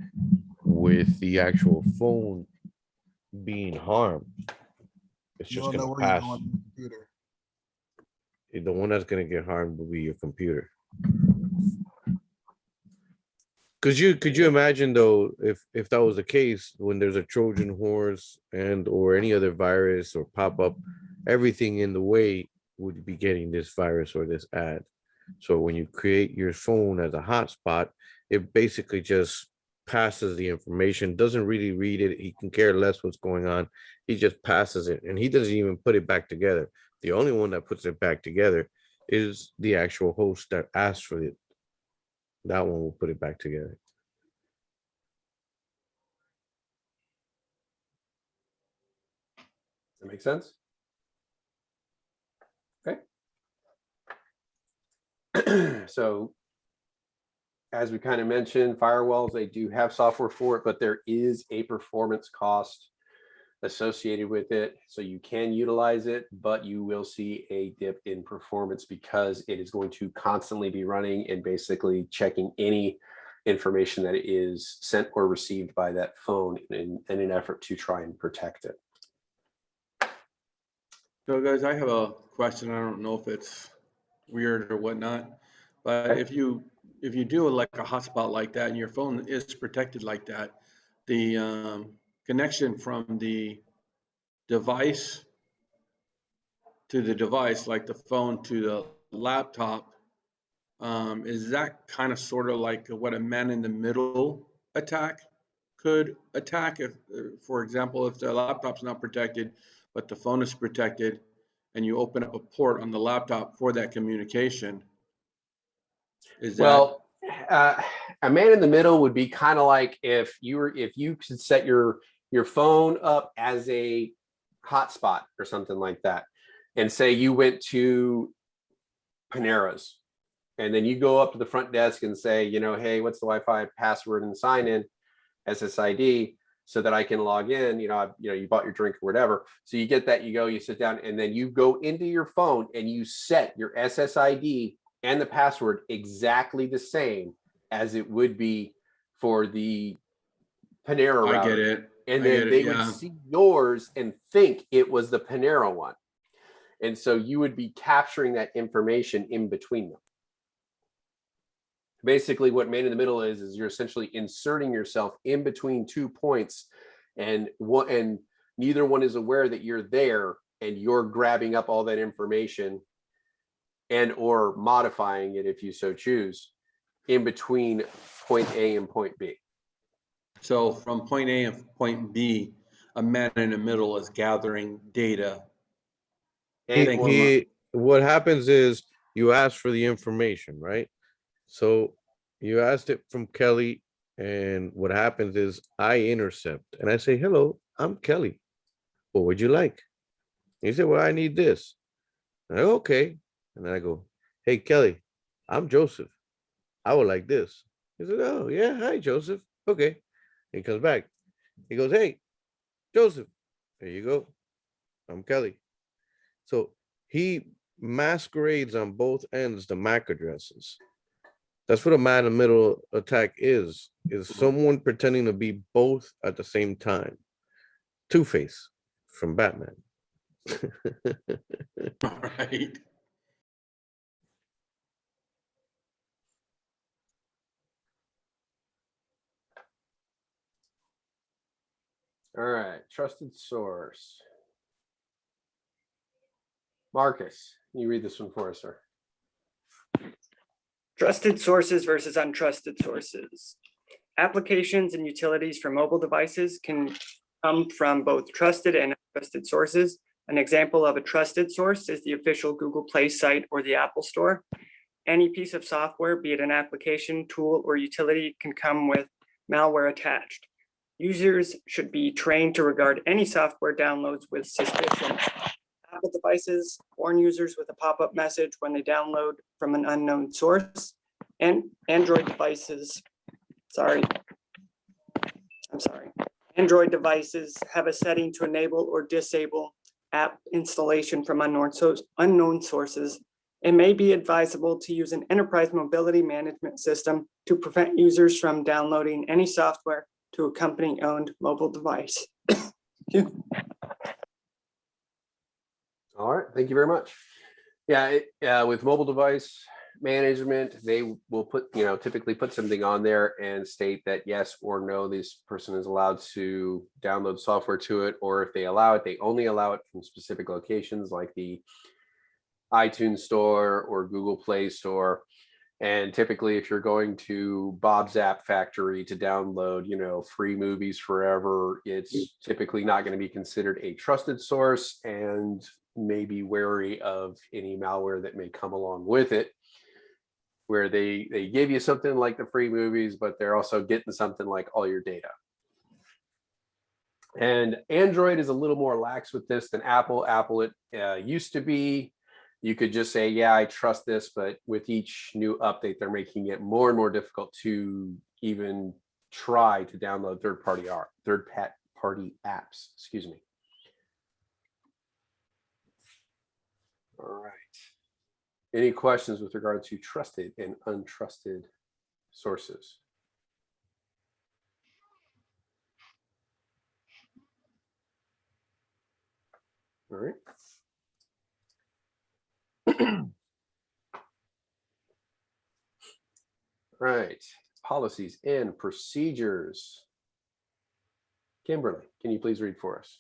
the actual phone being harmed. It's You just don't know gonna where you're pass. going on the computer. The one that's gonna get harmed will be your computer. Could you imagine though, if that was the case, when there's a Trojan horse or any other virus or pop up, everything in the way would be getting this virus or this ad. So when you create your phone as a hotspot, it basically just passes the information, doesn't really read it. He can care less what's going on. He just passes it and he doesn't even put it back together. The only one that puts it back together is the actual host that asked for it. That one will put it back together. That make sense? Okay. So as we kind of mentioned, firewalls, they do have software for it, but there is a performance cost associated with it. So you can utilize it, but you will see a dip in performance because it is going to constantly be running and basically checking any information that is sent or received by that phone in an effort to try and protect it. So guys, I have a question. I don't know if it's weird or whatnot, but if you do like a hotspot like that and your phone is protected like that, the connection from the device to the device, like the phone to the laptop, is that kind of sort of like what a man-in-the-middle attack could attack? If, for example, if the laptop's not protected, but the phone is protected, and you open up a port on the laptop for that communication, is that? Well, a man in the middle would be kind of like if you could set your phone up as a hotspot or something like that, and say you went to Panera's, and then you go up to the front desk and say, hey, what's the Wi-Fi password and sign in SSID so that I can log in. You bought your drink or whatever. So you get that, you sit down, and then you go into your phone and you set your SSID and the password exactly the same as it would be for the Panera router. I get it. And then they would see yours and think it was the Panera one. And so you would be capturing that information in between them. Basically, what man in the middle is you're essentially inserting yourself in between 2 points, and neither one is aware that you're there, and you're grabbing up all that information and or modifying it if you so choose in between point A and point B. So from point A and point B, a man in the middle is gathering data. What happens is you ask for the information, right? So you asked it from Kelly, and what happens is I intercept and I say, hello, I'm Kelly. What would you like? He said, well, I need this. And I go, okay. And then I go, hey, Kelly, I'm Joseph. I would like this. He said, oh, yeah. Hi, Joseph. Okay. He comes back. He goes, hey, Joseph. There you go. I'm Kelly. So he masquerades on both ends the MAC addresses. That's what a man in the middle attack is someone pretending to be both at the same time. Two-Face from Batman. All right. All right, trusted source. Marcus, can you read this one for us, sir? Trusted sources versus untrusted sources. Applications and utilities for mobile devices can come from both trusted and untrusted sources. An example of a trusted source is the official Google Play site or the Apple Store. Any piece of software, be it an application, tool, or utility, can come with malware attached. Users should be trained to regard any software downloads with suspicion. Apple devices warn users with a pop-up message when they download from an unknown source. And Android devices, Android devices have a setting to enable or disable app installation from unknown sources. It may be advisable to use an enterprise mobility management system to prevent users from downloading any software to a company-owned mobile device. All right, thank you very much. Yeah, with mobile device management, they will typically put something on there and state that yes or no, this person is allowed to download software to it, or if they allow it, they only allow it from specific locations like the iTunes store or Google Play store. And typically, if you're going to Bob's App Factory to download, free movies forever, it's typically not going to be considered a trusted source, and may be wary of any malware that may come along with it, where they give you something like the free movies, but they're also getting something like all your data. And Android is a little more lax with this than Apple. Apple, it used to be, you could just say, yeah, I trust this, but with each new update, they're making it more and more difficult to even try to download third-party apps, excuse me. All right. Any questions with regard to trusted and untrusted sources? All right. Right. Policies and procedures. Kimberly, can you please read for us?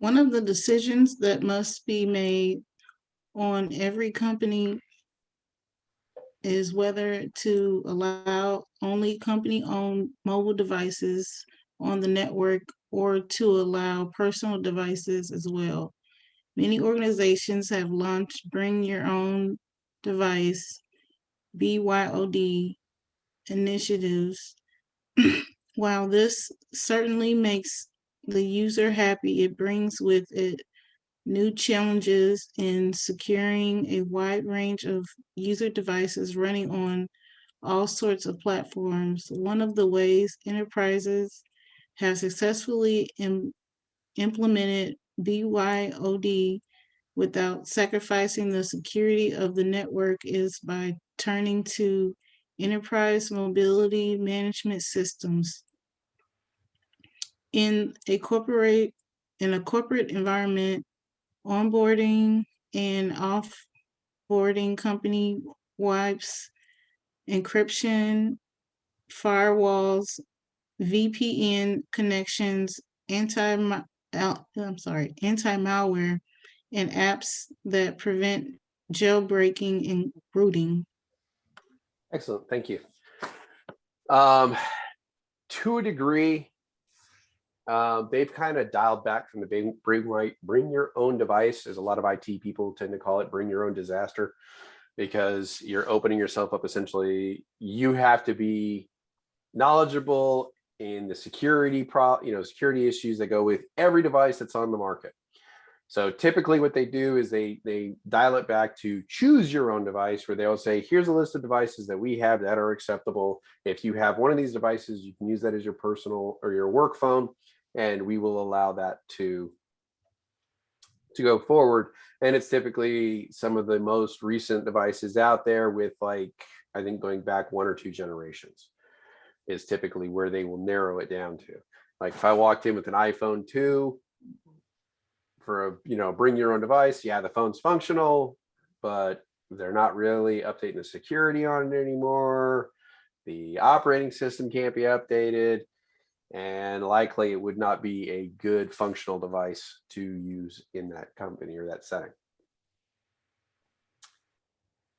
one of the decisions that must be made on every company is whether to allow only company-owned mobile devices on the network or to allow personal devices as well. Many organizations have launched Bring Your Own Device, BYOD, initiatives. While this certainly makes the user happy, it brings with it new challenges in securing a wide range of user devices running on all sorts of platforms. One of the ways enterprises have successfully implemented BYOD without sacrificing the security of the network is by turning to enterprise mobility management systems. In a corporate environment, onboarding and offboarding company wipes, encryption, firewalls, VPN connections, anti-malware, and apps that prevent jailbreaking and rooting. Excellent, thank you. To a degree, they've kind of dialed back from the bring your own device, as a lot of IT people tend to call it, bring your own disaster, because you're opening yourself up. Essentially, you have to be knowledgeable in the security security issues that go with every device that's on the market. So typically what they do is they dial it back to choose your own device, where they'll say, here's a list of devices that we have that are acceptable. If you have one of these devices, you can use that as your personal or your work phone, and we will allow that to go forward. And it's typically some of the most recent devices out there, with, like, I think going back 1 or 2 generations is typically where they will narrow it down to. Like if I walked in with an iPhone 2 for a, bring your own device, yeah, the phone's functional, but they're not really updating the security on it anymore. The operating system can't be updated, and likely it would not be a good functional device to use in that company or that setting.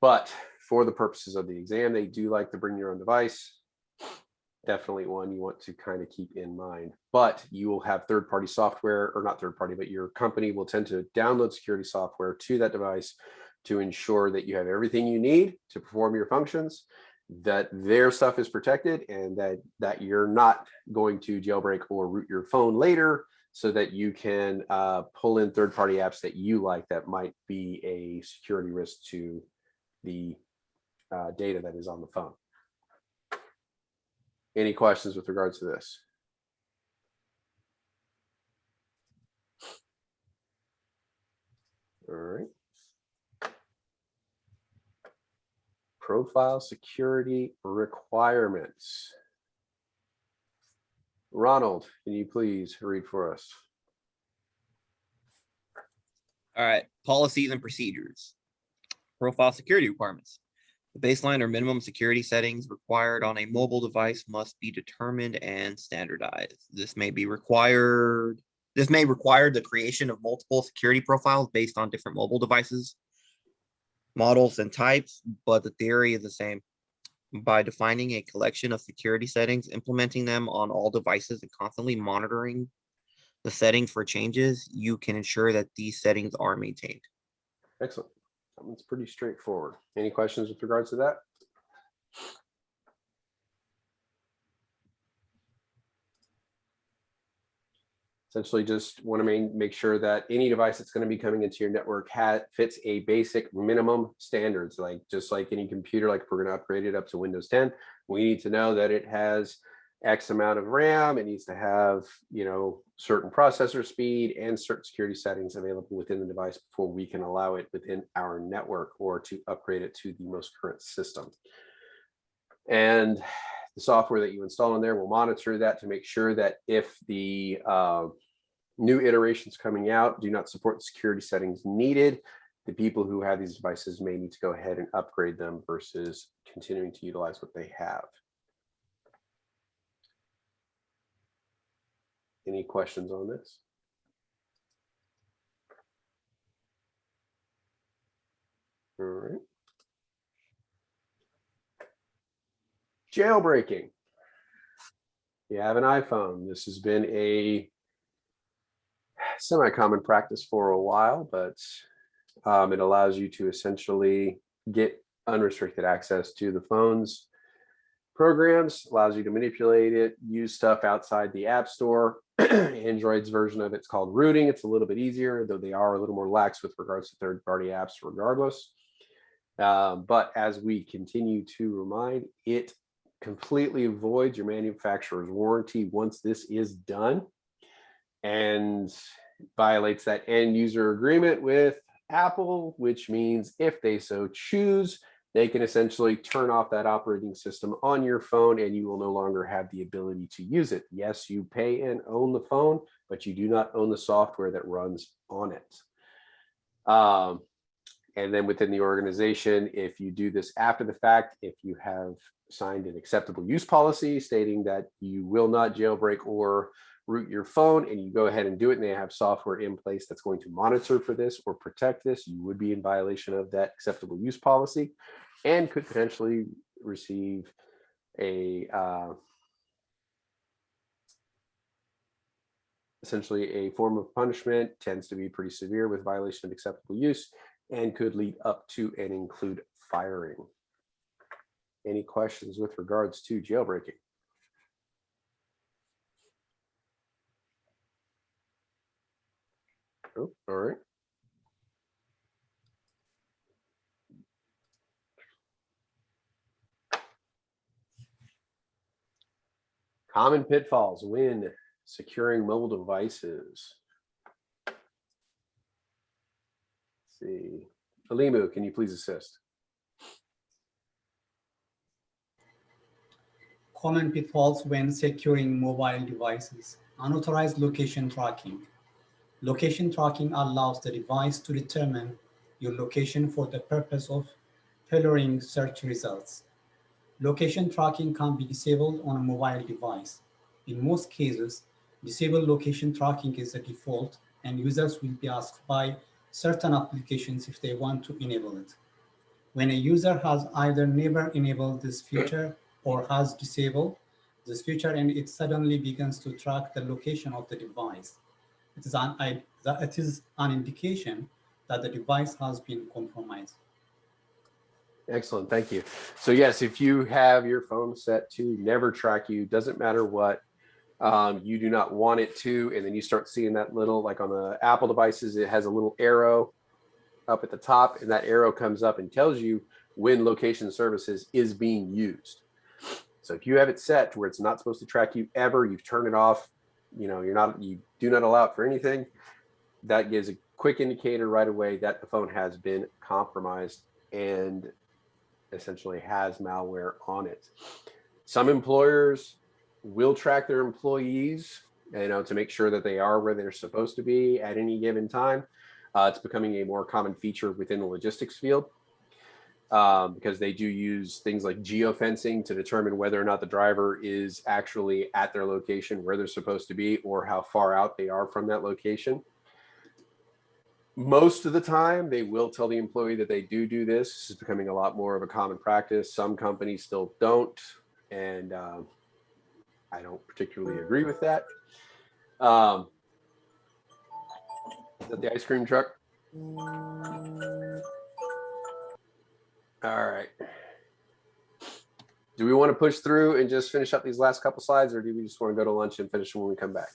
But for the purposes of the exam, they do like to bring your own device. Definitely one you want to kind of keep in mind. But you will have third-party software, or not third-party, but your company will tend to download security software to that device to ensure that you have everything you need to perform your functions, that their stuff is protected, and that you're not going to jailbreak or root your phone later, so that you can pull in third-party apps that you like that might be a security risk to the data that is on the phone. Any questions with regards to this? All right. Profile security requirements. Ronald, can you please read for us? All right, policies and procedures. Profile security requirements. The baseline or minimum security settings required on a mobile device must be determined and standardized. This may require the creation of multiple security profiles based on different mobile devices, models, and types, but the theory is the same. By defining a collection of security settings, implementing them on all devices, and constantly monitoring the settings for changes, you can ensure that these settings are maintained. Excellent. It's pretty straightforward. Any questions with regards to that? Essentially, just want to make sure that any device that's going to be coming into your network fits a basic minimum standards. Like just like any computer, like if we're going to upgrade it up to Windows 10, we need to know that it has X amount of RAM. It needs to have, certain processor speed and certain security settings available within the device before we can allow it within our network or to upgrade it to the most current system. And the software that you install in there will monitor that to make sure that if the new iterations coming out do not support the security settings needed, the people who have these devices may need to go ahead and upgrade them versus continuing to utilize what they have. Any questions on this? All right. Jailbreaking. You have an iPhone. This has been a semi-common practice for a while, but it allows you to essentially get unrestricted access to the phone's programs, allows you to manipulate it, use stuff outside the App Store. Android's version of it's called rooting. It's a little bit easier, though they are a little more lax with regards to third-party apps regardless. But as we continue to remind, it completely avoids your manufacturer's warranty once this is done, and violates that end user agreement with Apple, which means if they so choose, they can essentially turn off that operating system on your phone and you will no longer have the ability to use it. Yes, you pay and own the phone, but you do not own the software that runs on it. And then within the organization, if you do this after the fact, if you have signed an acceptable use policy stating that you will not jailbreak or root your phone, and you go ahead and do it, and they have software in place that's going to monitor for this or protect this, you would be in violation of that acceptable use policy and could potentially receive a essentially a form of punishment. Tends to be pretty severe with violation of acceptable use and could lead up to and include firing. Any questions with regards to jailbreaking? Oh, all right. Common pitfalls when securing mobile devices. Let's see. Alimu, can you please assist? Common pitfalls when securing mobile devices. Unauthorized location tracking. Location tracking allows the device to determine your location for the purpose of tailoring search results. Location tracking can be disabled on a mobile device. In most cases, disabled location tracking is the default, and users will be asked by certain applications if they want to enable it. When a user has either never enabled this feature or has disabled this feature and it suddenly begins to track the location of the device, it is an indication that the device has been compromised. Excellent, thank you. So yes, if you have your phone set to never track you, doesn't matter what, you do not want it to, and then you start seeing that little, like on the Apple devices, it has a little arrow up at the top, and that arrow comes up and tells you when location services is being used. So if you have it set to where it's not supposed to track you ever, you've turned it off, you do not allow it for anything, that gives a quick indicator right away that the phone has been compromised and essentially has malware on it. Some employers will track their employees, to make sure that they are where they're supposed to be at any given time. It's becoming a more common feature within the logistics field because they do use things like geofencing to determine whether or not the driver is actually at their location where they're supposed to be or how far out they are from that location. Most of the time, they will tell the employee that they do this. This is becoming a lot more of a common practice. Some companies still don't, and I don't particularly agree with that. Is that the ice cream truck? All right. Do we want to push through and just finish up these last couple slides, or do we just want to go to lunch and finish when we come back?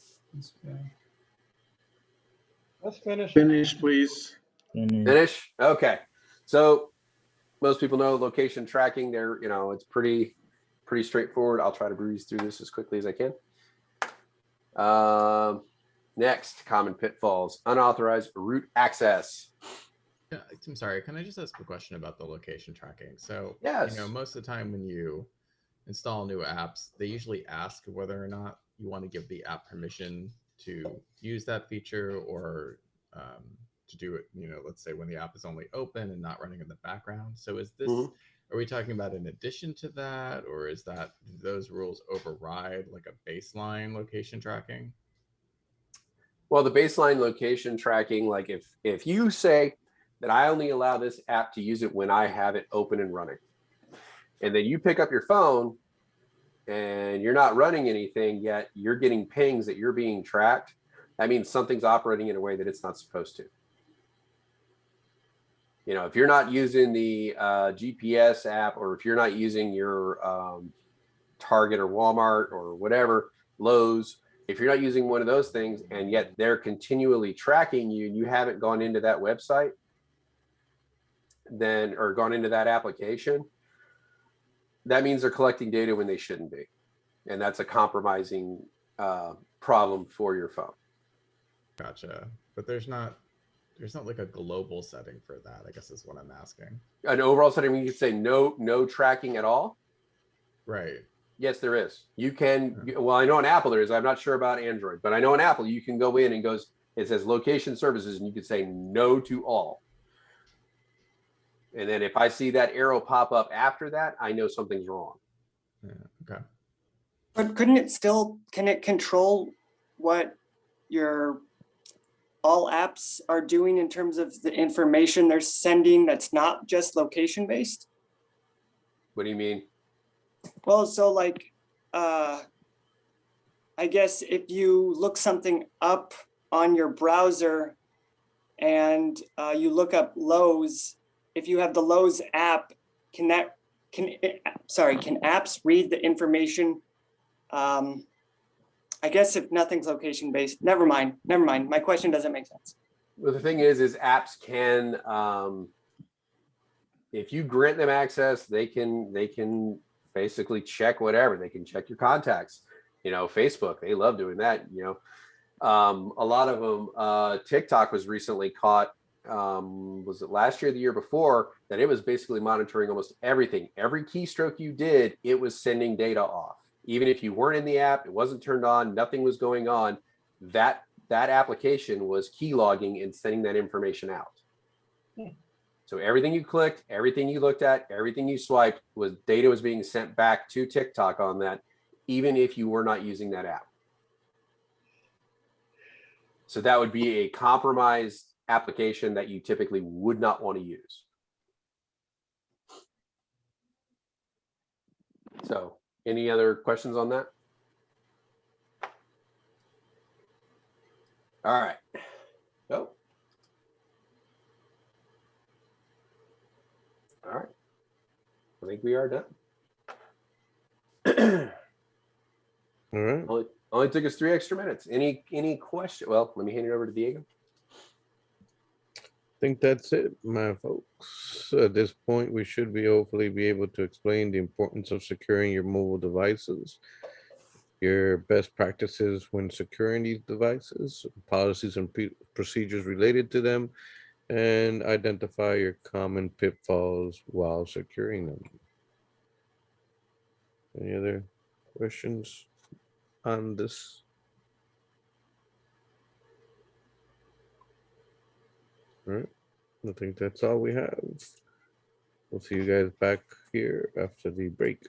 Let's finish. Finish, please. Finish? Okay. So most people know location tracking there, it's pretty straightforward. I'll try to breeze through this as quickly as I can. Next, common pitfalls, unauthorized root access. Yeah, I'm sorry, can I just ask a question about the location tracking? So, yes. Most of the time when you install new apps, they usually ask whether or not you want to give the app permission to use that feature or to do it, let's say when the app is only open and not running in the background. So is this, are we talking about in addition to that, or is that, do those rules override like a baseline location tracking? Well, the baseline location tracking, like if you say that I only allow this app to use it when I have it open and running. And then you pick up your phone and you're not running anything yet, you're getting pings that you're being tracked. That means something's operating in a way that it's not supposed to. You know, if you're not using the GPS app, or if you're not using your Target or Walmart or whatever, Lowe's, if you're not using one of those things and yet they're continually tracking you and you haven't gone into that website, then, or gone into that application, that means they're collecting data when they shouldn't be. And that's a compromising problem for your phone. Gotcha. But there's not like a global setting for that, I guess is what I'm asking. An overall setting, you could say no tracking at all. Right. Yes, there is. You can, well, I know on Apple there is, I'm not sure about Android, but I know on Apple you can go in and it says location services and you could say no to all. And then if I see that arrow pop up after that, I know something's wrong. Yeah, okay. But can it control what your all apps are doing in terms of the information they're sending that's not just location based? What do you mean? Well, so like, I guess if you look something up on your browser and you look up Lowe's, if you have the Lowe's app, can apps read the information? I guess if nothing's location based, never mind. My question doesn't make sense. Well, the thing is apps can, if you grant them access, they can basically check whatever. They can check your contacts. You know, Facebook, they love doing that. You know, a lot of them, TikTok was recently caught, was it last year or the year before, that it was basically monitoring almost everything. Every keystroke you did, it was sending data off. Even if you weren't in the app, it wasn't turned on, nothing was going on, that application was key logging and sending that information out. So everything you clicked, everything you looked at, everything you swiped, data was being sent back to TikTok on that, even if you were not using that app. So that would be a compromised application that you typically would not want to use. So any other questions on that? All right. Oh. All right. I think we are done. All right. Only took us 3 extra minutes. Any question? Well, let me hand it over to Diego. I think that's it, my folks. At this point, we should hopefully be able to explain the importance of securing your mobile devices, your best practices when securing these devices, policies and procedures related to them, and identify your common pitfalls while securing them. Any other questions on this? All right. I think that's all we have. We'll see you guys back here after the break.